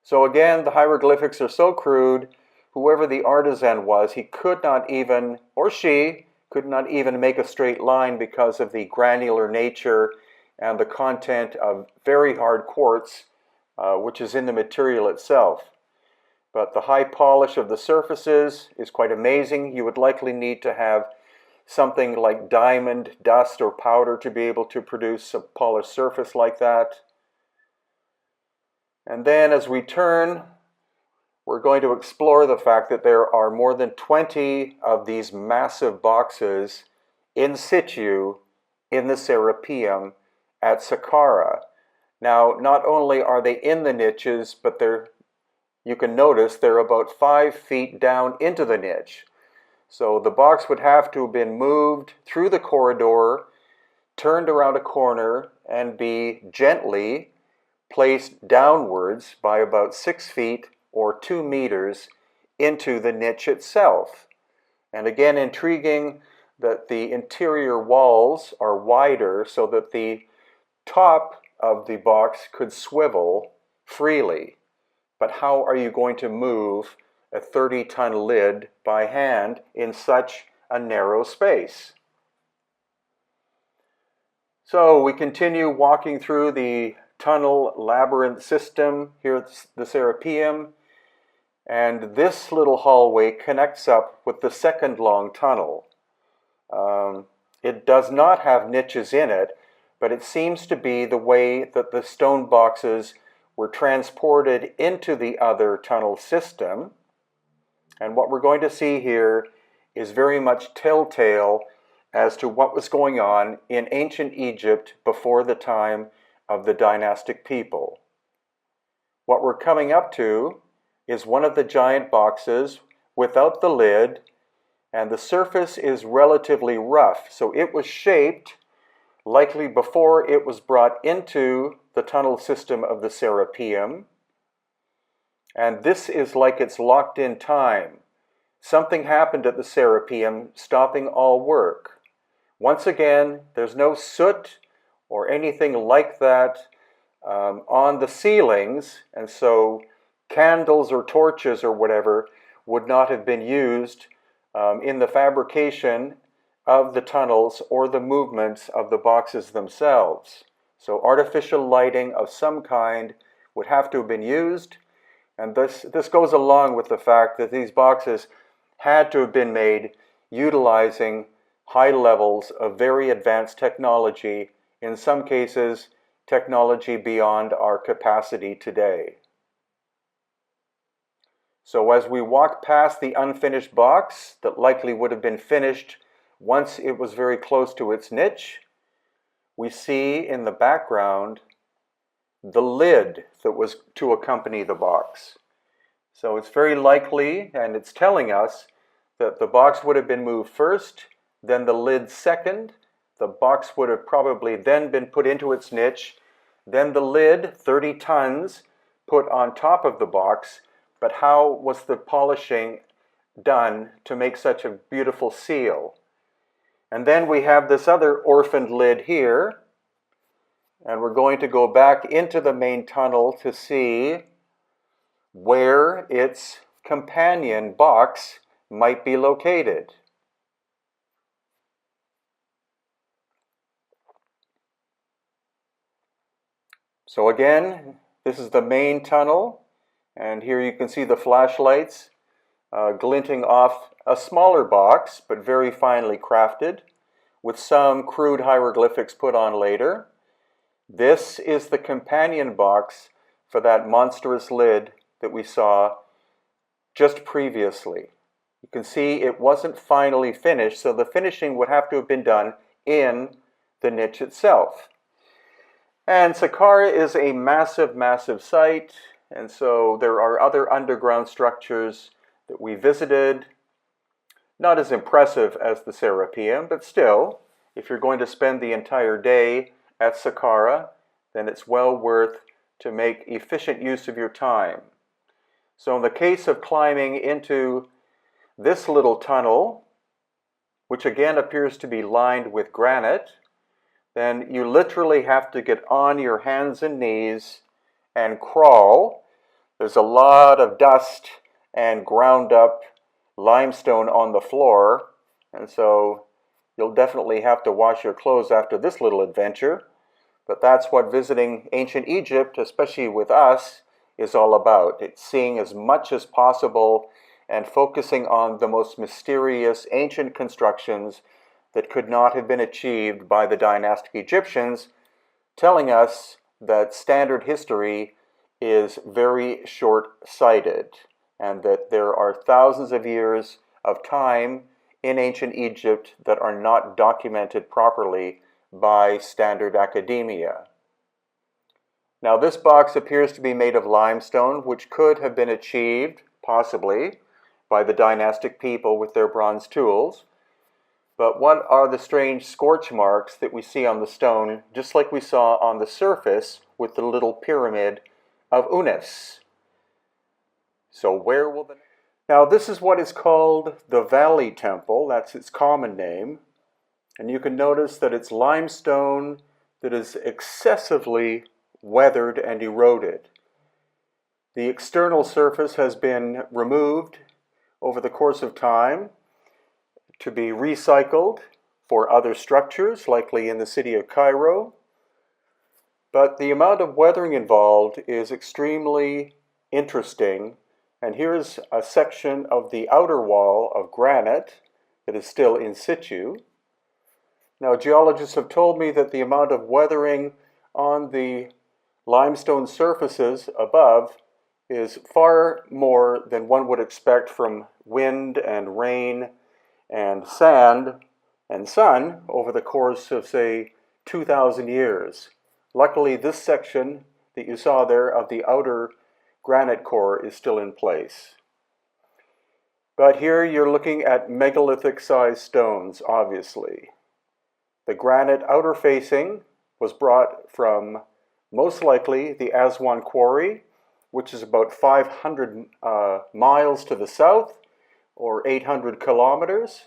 So again, the hieroglyphics are so crude, whoever the artisan was, he could not even, or she, could not even make a straight line because of the granular nature and the content of very hard quartz, which is in the material itself. But the high polish of the surfaces is quite amazing. You would likely need to have something like diamond dust or powder to be able to produce a polished surface like that. And then as we turn, we're going to explore the fact that there are more than 20 of these massive boxes in situ in the Serapeum at Saqqara. Now, not only are they in the niches, but you can notice they're about 5 feet down into the niche. So the box would have to have been moved through the corridor, turned around a corner, and be gently placed downwards by about 6 feet or 2 meters into the niche itself. And again, intriguing that the interior walls are wider so that the top of the box could swivel freely. But how are you going to move a 30-ton lid by hand in such a narrow space? So we continue walking through the tunnel labyrinth system here at the Serapeum, and this little hallway connects up with the second long tunnel. It does not have niches in it, but it seems to be the way that the stone boxes were transported into the other tunnel system. And what we're going to see here is very much telltale as to what was going on in ancient Egypt before the time of the dynastic people. What we're coming up to is one of the giant boxes without the lid, and the surface is relatively rough. So it was shaped likely before it was brought into the tunnel system of the Serapeum. And this is like it's locked in time. Something happened at the Serapeum, stopping all work. Once again, there's no soot or anything like that on the ceilings, and so candles or torches or whatever would not have been used in the fabrication of the tunnels or the movements of the boxes themselves. So artificial lighting of some kind would have to have been used, and this goes along with the fact that these boxes had to have been made utilizing high levels of very advanced technology, in some cases technology beyond our capacity today. So as we walk past the unfinished box that likely would have been finished once it was very close to its niche, we see in the background the lid that was to accompany the box. So it's very likely, and it's telling us, that the box would have been moved first, then the lid second. The box would have probably then been put into its niche, then the lid, 30 tons, put on top of the box. But how was the polishing done to make such a beautiful seal? And then we have this other orphaned lid here, and we're going to go back into the main tunnel to see where its companion box might be located. So again, this is the main tunnel, and here you can see the flashlights glinting off a smaller box, but very finely crafted, with some crude hieroglyphics put on later. This is the companion box for that monstrous lid that we saw just previously. You can see it wasn't finally finished, so the finishing would have to have been done in the niche itself. And Saqqara is a massive, massive site, and so there are other underground structures that we visited. Not as impressive as the Serapeum, but still, if you're going to spend the entire day at Saqqara, then it's well worth to make efficient use of your time. So in the case of climbing into this little tunnel, which again appears to be lined with granite, then you literally have to get on your hands and knees and crawl. There's a lot of dust and ground up limestone on the floor, and so you'll definitely have to wash your clothes after this little adventure. But that's what visiting ancient Egypt, especially with us, is all about. It's seeing as much as possible and focusing on the most mysterious ancient constructions that could not have been achieved by the dynastic Egyptians, telling us that standard history is very short-sighted and that there are thousands of years of time in ancient Egypt that are not documented properly by standard academia. Now, this box appears to be made of limestone, which could have been achieved, possibly, by the dynastic people with their bronze tools. But what are the strange scorch marks that we see on the stone, just like we saw on the surface with the little pyramid of Unis? So where will the... Now, this is what is called the Valley Temple. That's its common name. And you can notice that it's limestone that is excessively weathered and eroded. The external surface has been removed over the course of time to be recycled for other structures, likely in the city of Cairo. But the amount of weathering involved is extremely interesting. And here's a section of the outer wall of granite that is still in situ. Now, geologists have told me that the amount of weathering on the limestone surfaces above is far more than one would expect from wind and rain and sand and sun over the course of, say, 2,000 years. Luckily, this section that you saw there of the outer granite core is still in place. But here you're looking at megalithic-sized stones, obviously. The granite outer facing was brought from, most likely, the Aswan quarry, which is about 500 miles to the south, or 800 kilometers.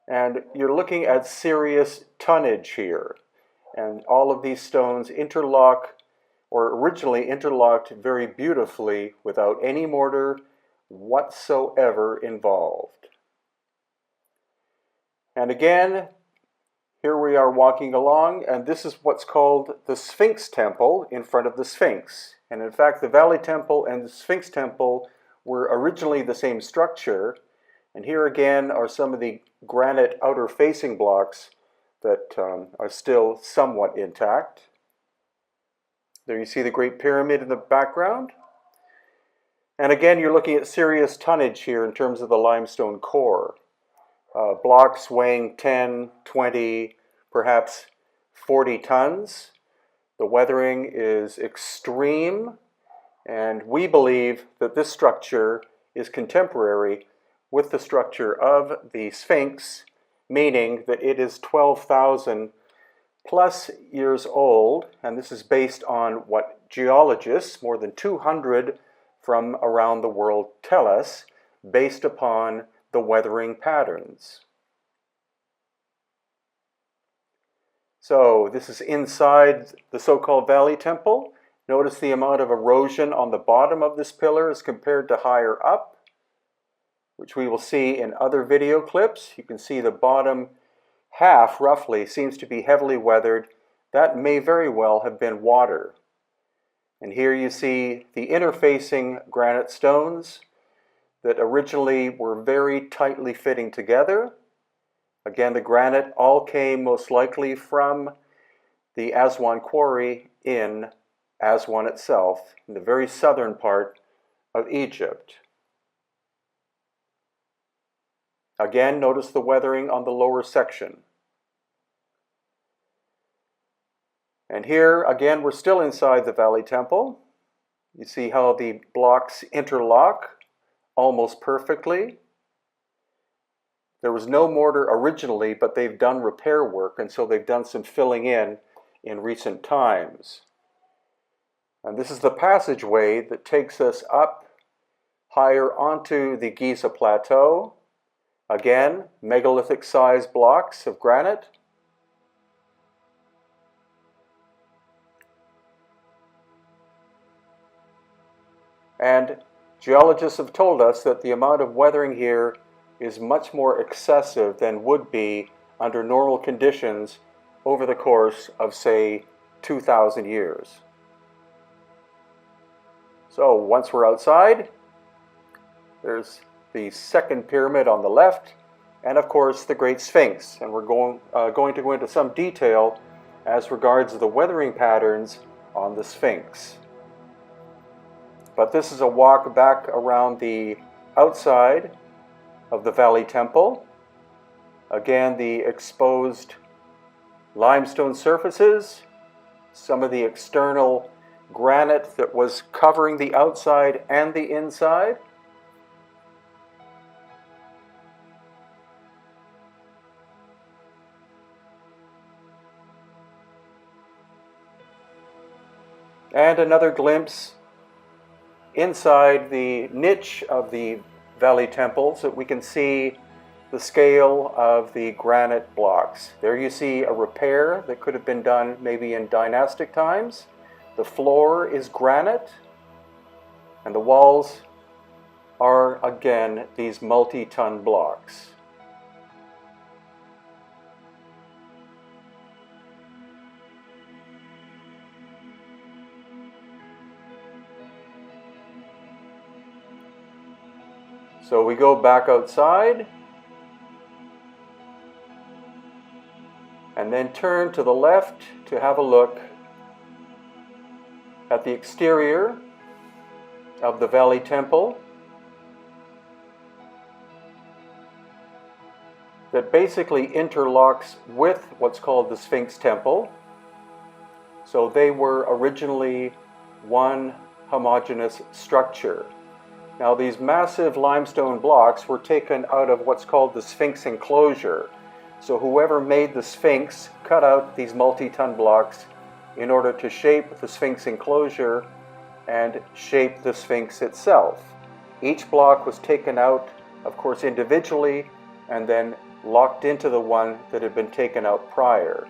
And you're looking at serious tonnage here. And all of these stones interlock, or originally interlocked very beautifully without any mortar whatsoever involved. And again, here we are walking along, and this is what's called the Sphinx Temple in front of the Sphinx. And in fact, the Valley Temple and the Sphinx Temple were originally the same structure. And here again are some of the granite outer facing blocks that are still somewhat intact. There you see the Great Pyramid in the background. And again, you're looking at serious tonnage here in terms of the limestone core. Blocks weighing 10, 20, perhaps 40 tons. The weathering is extreme, and we believe that this structure is contemporary with the structure of the Sphinx, meaning that it is 12,000 plus years old, and this is based on what geologists, more than 200 from around the world, tell us, based upon the weathering patterns. So this is inside the so-called Valley Temple. Notice the amount of erosion on the bottom of this pillar as compared to higher up, which we will see in other video clips. You can see the bottom half, roughly, seems to be heavily weathered. That may very well have been water. And here you see the interfacing granite stones that originally were very tightly fitting together. Again, the granite all came most likely from the Aswan quarry in Aswan itself, in the very southern part of Egypt. Again, notice the weathering on the lower section. And here, again, we're still inside the Valley Temple. You see how the blocks interlock almost perfectly. There was no mortar originally, but they've done repair work, and so they've done some filling in recent times. And this is the passageway that takes us up higher onto the Giza plateau. Again, megalithic-sized blocks of granite. And geologists have told us that the amount of weathering here is much more excessive than would be under normal conditions over the course of, say, 2,000 years. So once we're outside, there's the second pyramid on the left, and of course the Great Sphinx. And we're going to go into some detail as regards the weathering patterns on the Sphinx. But this is a walk back around the outside of the Valley Temple. Again, the exposed limestone surfaces, some of the external granite that was covering the outside and the inside. And another glimpse inside the niche of the Valley Temple so that we can see the scale of the granite blocks. There you see a repair that could have been done maybe in dynastic times. The floor is granite, and the walls are again these multi-ton blocks. So we go back outside and then turn to the left to have a look at the exterior of the Valley Temple that basically interlocks with what's called the Sphinx Temple. So they were originally one homogeneous structure. Now these massive limestone blocks were taken out of what's called the Sphinx enclosure. So whoever made the Sphinx cut out these multi-ton blocks in order to shape the Sphinx enclosure and shape the Sphinx itself. Each block was taken out, of course, individually and then locked into the one that had been taken out prior.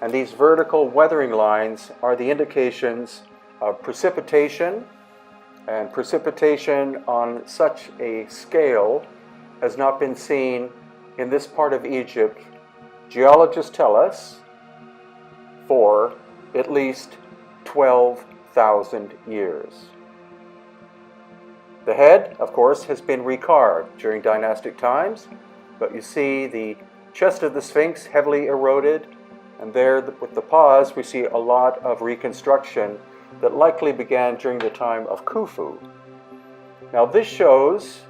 And these vertical weathering lines are the indications of precipitation, and precipitation on such a scale has not been seen in this part of Egypt, geologists tell us, for at least 12,000 years. The head, of course, has been recarved during dynastic times, but you see the chest of the Sphinx heavily eroded, and there with the paws we see a lot of reconstruction that likely began during the time of Khufu. Now this shows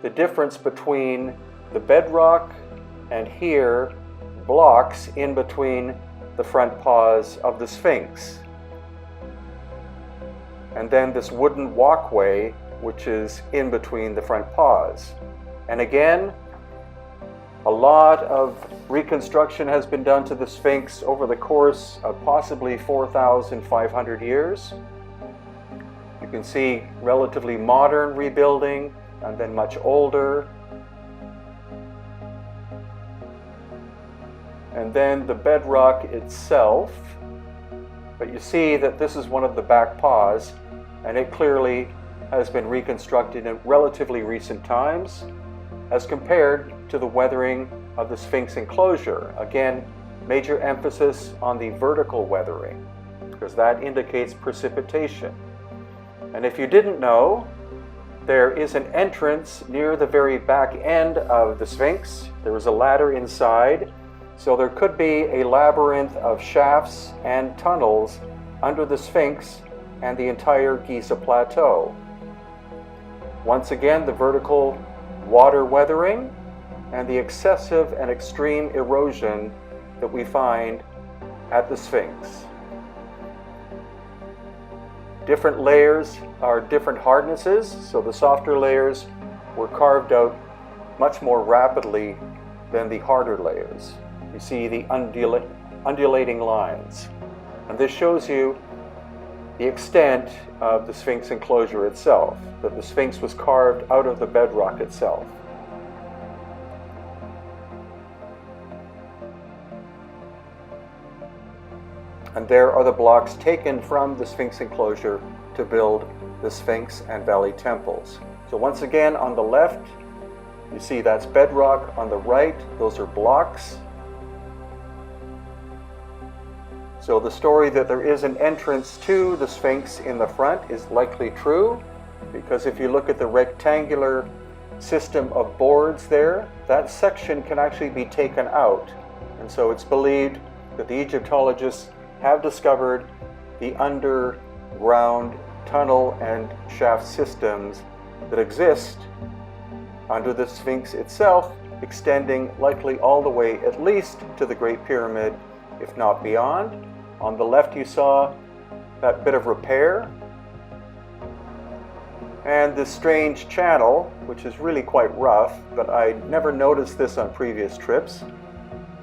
the difference between the bedrock and here blocks in between the front paws of the Sphinx. And then this wooden walkway which is in between the front paws. And again, a lot of reconstruction has been done to the Sphinx over the course of possibly 4,500 years. You can see relatively modern rebuilding and then much older. And then the bedrock itself. But you see that this is one of the back paws, and it clearly has been reconstructed in relatively recent times as compared to the weathering of the Sphinx enclosure. Again, major emphasis on the vertical weathering, because that indicates precipitation. And if you didn't know, there is an entrance near the very back end of the Sphinx. There is a ladder inside, so there could be a labyrinth of shafts and tunnels under the Sphinx and the entire Giza plateau. Once again, the vertical water weathering and the excessive and extreme erosion that we find at the Sphinx. Different layers are different hardnesses, so the softer layers were carved out much more rapidly than the harder layers. You see the undulating lines. And this shows you the extent of the Sphinx enclosure itself, that the Sphinx was carved out of the bedrock itself. And there are the blocks taken from the Sphinx enclosure to build the Sphinx and Valley temples. So once again, on the left, you see that's bedrock. On the right, those are blocks. So the story that there is an entrance to the Sphinx in the front is likely true, because if you look at the rectangular system of boards there, that section can actually be taken out. And so it's believed that the Egyptologists have discovered the underground tunnel and shaft systems that exist under the Sphinx itself, extending likely all the way at least to the Great Pyramid, if not beyond. On the left you saw that bit of repair and this strange channel, which is really quite rough, but I never noticed this on previous trips.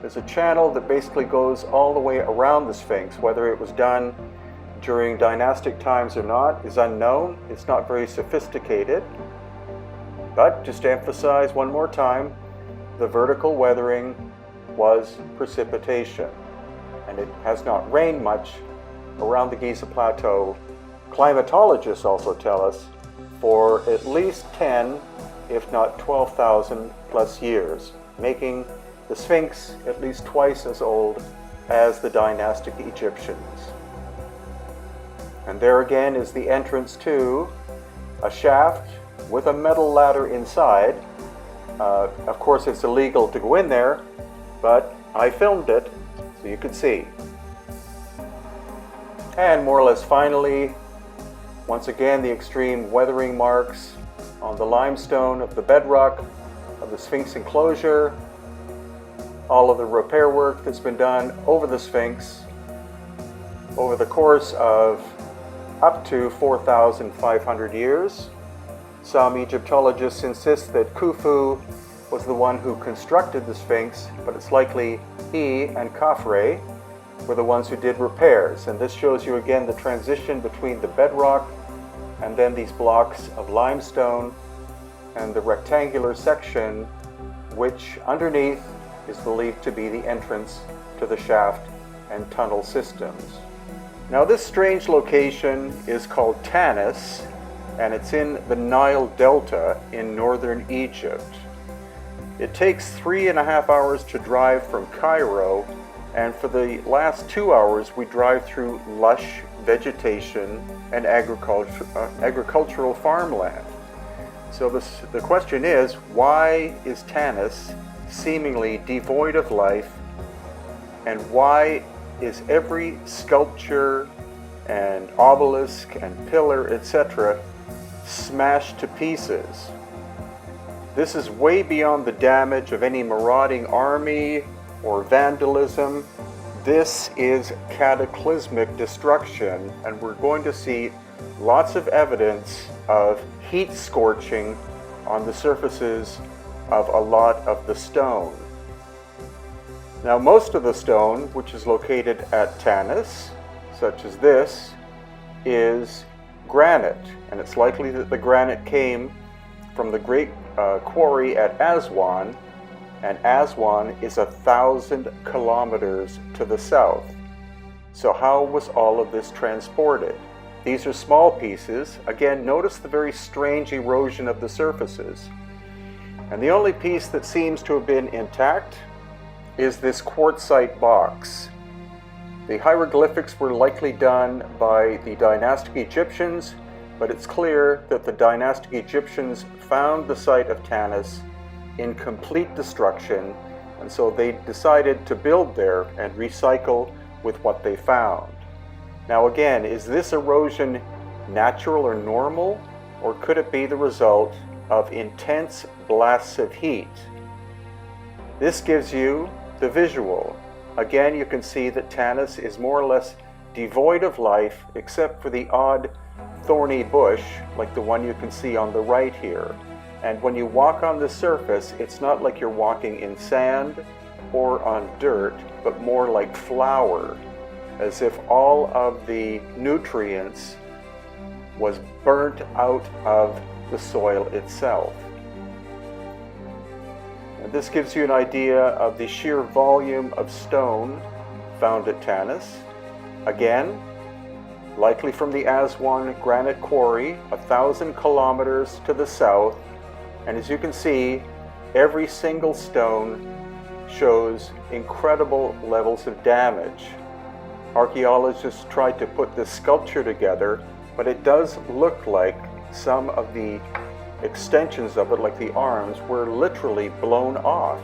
There's a channel that basically goes all the way around the Sphinx. Whether it was done during dynastic times or not is unknown. It's not very sophisticated. But just to emphasize one more time, the vertical weathering was precipitation, and it has not rained much around the Giza plateau. Climatologists also tell us for at least 10, if not 12,000 plus years, making the Sphinx at least twice as old as the dynastic Egyptians. And there again is the entrance to a shaft with a metal ladder inside. Of course, it's illegal to go in there, but I filmed it so you could see. And more or less finally, once again, the extreme weathering marks on the limestone of the bedrock of the Sphinx enclosure, all of the repair work that's been done over the Sphinx over the course of up to 4,500 years. Some Egyptologists insist that Khufu was the one who constructed the Sphinx, but it's likely he and Khafre were the ones who did repairs. And this shows you again the transition between the bedrock and then these blocks of limestone and the rectangular section, which underneath is believed to be the entrance to the shaft and tunnel systems. Now this strange location is called Tanis, and it's in the Nile Delta in northern Egypt. It takes 3.5 hours to drive from Cairo, and for the last 2 hours we drive through lush vegetation and agricultural farmland. So the question is, why is Tanis seemingly devoid of life, and why is every sculpture and obelisk and pillar, etc., smashed to pieces? This is way beyond the damage of any marauding army or vandalism. This is cataclysmic destruction, and we're going to see lots of evidence of heat scorching on the surfaces of a lot of the stone. Now most of the stone, which is located at Tanis, such as this, is granite, and it's likely that the granite came from the great quarry at Aswan, and Aswan is 1,000 kilometers to the south. So how was all of this transported? These are small pieces. Again, notice the very strange erosion of the surfaces. And the only piece that seems to have been intact is this quartzite box. The hieroglyphics were likely done by the dynastic Egyptians, but it's clear that the dynastic Egyptians found the site of Tanis in complete destruction, and so they decided to build there and recycle with what they found. Now again, is this erosion natural or normal, or could it be the result of intense blasts of heat? This gives you the visual. Again, you can see that Tanis is more or less devoid of life, except for the odd thorny bush, like the one you can see on the right here. And when you walk on the surface, it's not like you're walking in sand or on dirt, but more like flour, as if all of the nutrients was burnt out of the soil itself. And this gives you an idea of the sheer volume of stone found at Tanis. Again, likely from the Aswan granite quarry, 1,000 kilometers to the south. And as you can see, every single stone shows incredible levels of damage. archaeologists tried to put this sculpture together, but it does look like some of the extensions of it, like the arms, were literally blown off.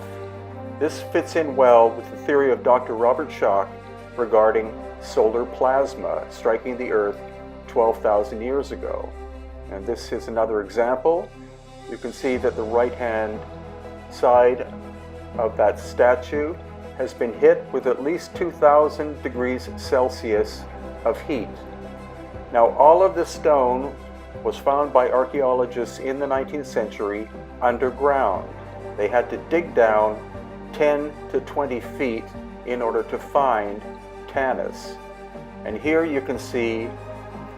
This fits in well with the theory of Dr. Robert Schoch regarding solar plasma striking the Earth 12,000 years ago. And this is another example. You can see that the right-hand side of that statue has been hit with at least 2,000 degrees Celsius of heat. Now, all of this stone was found by archaeologists in the 19th century underground. They had to dig down 10 to 20 feet in order to find Tanis. And here you can see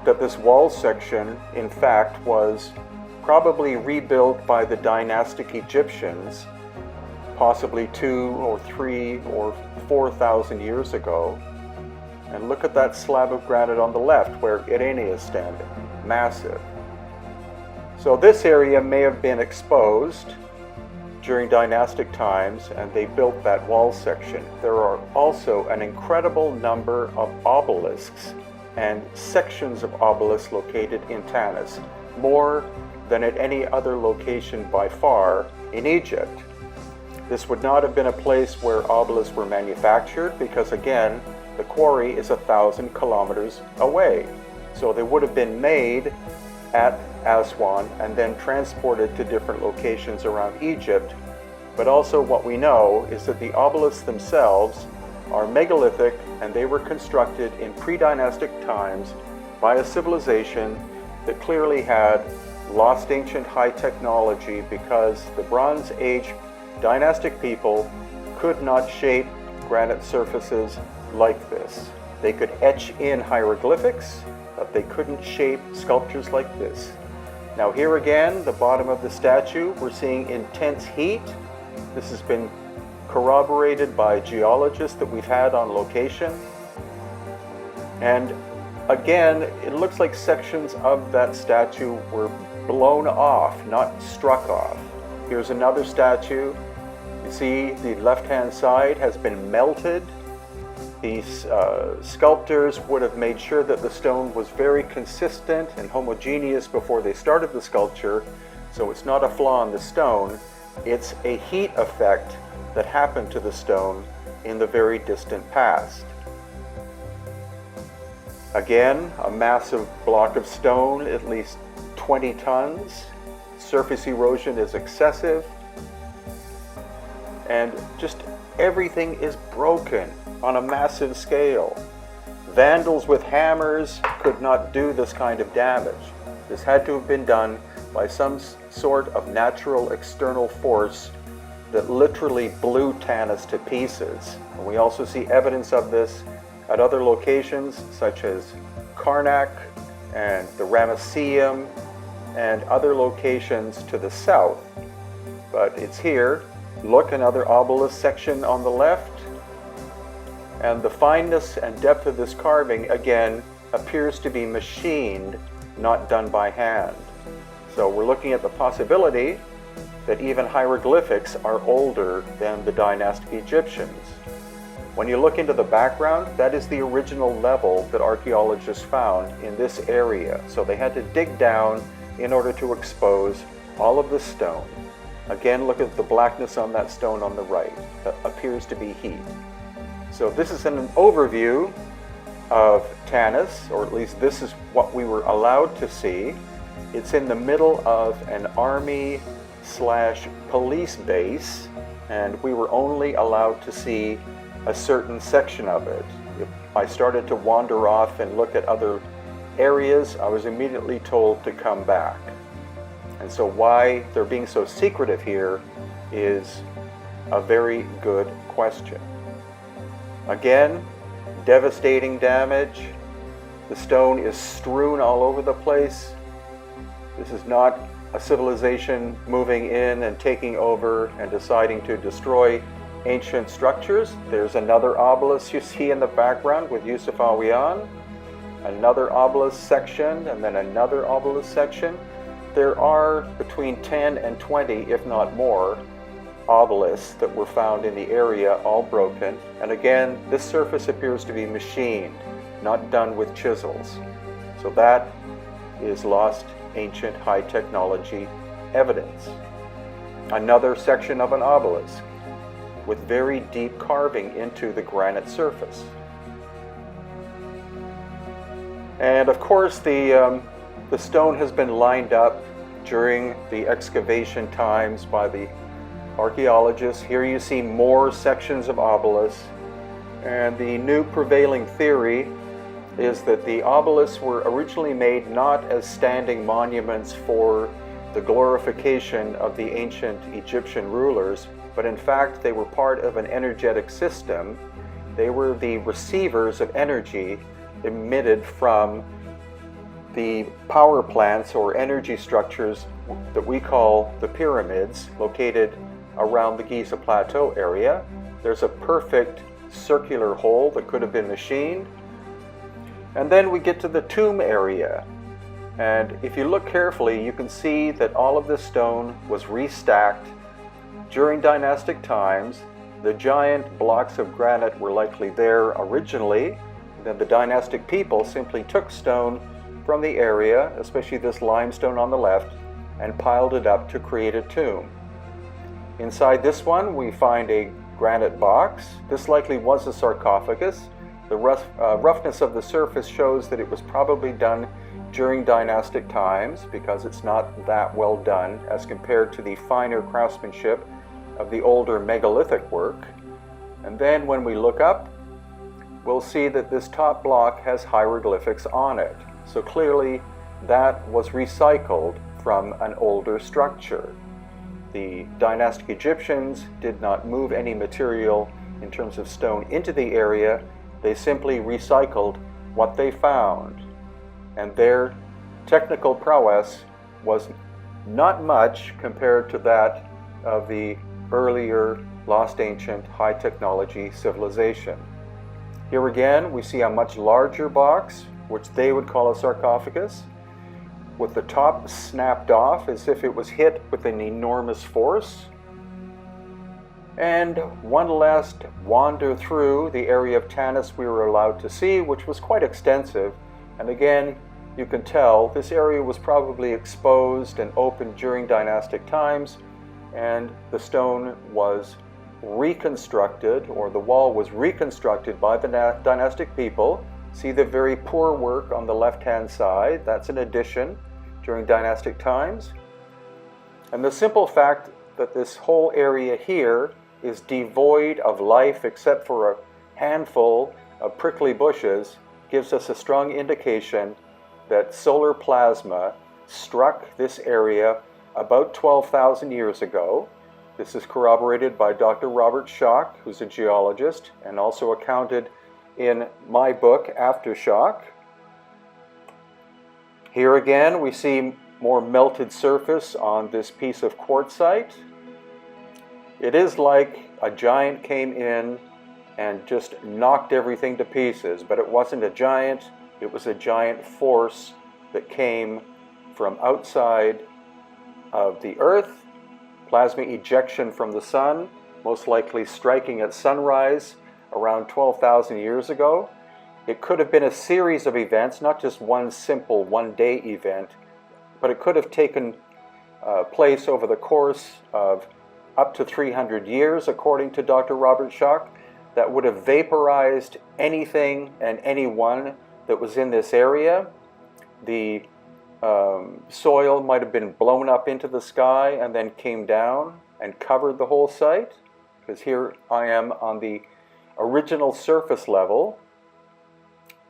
that this wall section, in fact, was probably rebuilt by the dynastic Egyptians, possibly 2 or 3 or 4,000 years ago. And look at that slab of granite on the left where Irene is standing, massive. So this area may have been exposed during dynastic times, and they built that wall section. There are also an incredible number of obelisks and sections of obelisks located in Tanis, more than at any other location by far in Egypt. This would not have been a place where obelisks were manufactured because, again, the quarry is 1,000 kilometers away. So they would have been made at Aswan and then transported to different locations around Egypt. But also what we know is that the obelisks themselves are megalithic, and they were constructed in pre-dynastic times by a civilization that clearly had lost ancient high technology, because the Bronze Age dynastic people could not shape granite surfaces like this. They could etch in hieroglyphics, but they couldn't shape sculptures like this. Now here again, the bottom of the statue, we're seeing intense heat. This has been corroborated by geologists that we've had on location. And again, it looks like sections of that statue were blown off, not struck off. Here's another statue. You see the left-hand side has been melted. These sculptors would have made sure that the stone was very consistent and homogeneous before they started the sculpture, so it's not a flaw in the stone, it's a heat effect that happened to the stone in the very distant past. Again, a massive block of stone, at least 20 tons. Surface erosion is excessive, and just everything is broken on a massive scale. Vandals with hammers could not do this kind of damage. This had to have been done by some sort of natural external force that literally blew Tanis to pieces. And we also see evidence of this at other locations such as Karnak and the Ramesseum and other locations to the south. But it's here. Look, another obelisk section on the left. And the fineness and depth of this carving, again, appears to be machined, not done by hand. So we're looking at the possibility that even hieroglyphics are older than the dynastic Egyptians. When you look into the background, that is the original level that archaeologists found in this area. So they had to dig down in order to expose all of the stone. Again, look at the blackness on that stone on the right. That appears to be heat. So this is an overview of Tanis, or at least this is what we were allowed to see. It's in the middle of an army/police base, and we were only allowed to see a certain section of it. If I started to wander off and look at other areas, I was immediately told to come back. And so why they're being so secretive here is a very good question. Again, devastating damage. The stone is strewn all over the place. This is not a civilization moving in and taking over and deciding to destroy ancient structures. There's another obelisk you see in the background with Yusuf Awiyan, another obelisk section, and then another obelisk section. There are between 10 and 20, if not more, obelisks that were found in the area, all broken. And again, this surface appears to be machined, not done with chisels. So that is lost ancient high technology evidence. Another section of an obelisk with very deep carving into the granite surface. And of course the stone has been lined up during the excavation times by the archaeologists. Here you see more sections of obelisks, and the new prevailing theory is that the obelisks were originally made not as standing monuments for the glorification of the ancient Egyptian rulers, but in fact they were part of an energetic system. They were the receivers of energy emitted from the power plants or energy structures that we call the pyramids, located around the Giza plateau area. There's a perfect circular hole that could have been machined. And then we get to the tomb area. And if you look carefully, you can see that all of this stone was restacked during dynastic times. The giant blocks of granite were likely there originally. Then the dynastic people simply took stone from the area, especially this limestone on the left, and piled it up to create a tomb. Inside this one, we find a granite box. This likely was a sarcophagus. The roughness of the surface shows that it was probably done during dynastic times, because it's not that well done as compared to the finer craftsmanship of the older megalithic work. And then when we look up, we'll see that this top block has hieroglyphics on it. So clearly that was recycled from an older structure. The dynastic Egyptians did not move any material in terms of stone into the area. They simply recycled what they found. And their technical prowess was not much compared to that of the earlier lost ancient high technology civilization. Here again, we see a much larger box, which they would call a sarcophagus, with the top snapped off as if it was hit with an enormous force. And one last wander through the area of Tanis we were allowed to see, which was quite extensive. And again, you can tell this area was probably exposed and open during dynastic times, and the stone was reconstructed, or the wall was reconstructed by the dynastic people. See the very poor work on the left-hand side. That's an addition during dynastic times. And the simple fact that this whole area here is devoid of life except for a handful of prickly bushes gives us a strong indication that solar plasma struck this area about 12,000 years ago. This is corroborated by Dr. Robert Schoch, who's a geologist, and also accounted in my book, Aftershock. Here again, we see more melted surface on this piece of quartzite. It is like a giant came in and just knocked everything to pieces, but it wasn't a giant, it was a giant force that came from outside of the Earth, plasma ejection from the sun, most likely striking at sunrise around 12,000 years ago. It could have been a series of events, not just one simple one-day event, but it could have taken place over the course of up to 300 years, according to Dr. Robert Schoch, that would have vaporized anything and anyone that was in this area. The soil might have been blown up into the sky and then came down and covered the whole site, because here I am on the original surface level.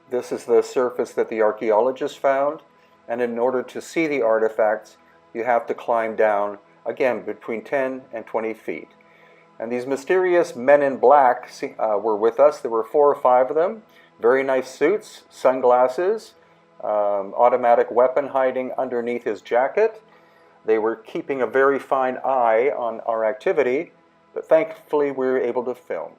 This is the surface that the archaeologists found, and in order to see the artifacts, you have to climb down, again, between 10 and 20 feet. And these mysterious men in black were with us. There were 4 or 5 of them. Very nice suits, sunglasses, automatic weapon hiding underneath his jacket. They were keeping a very fine eye on our activity, but thankfully we were able to film.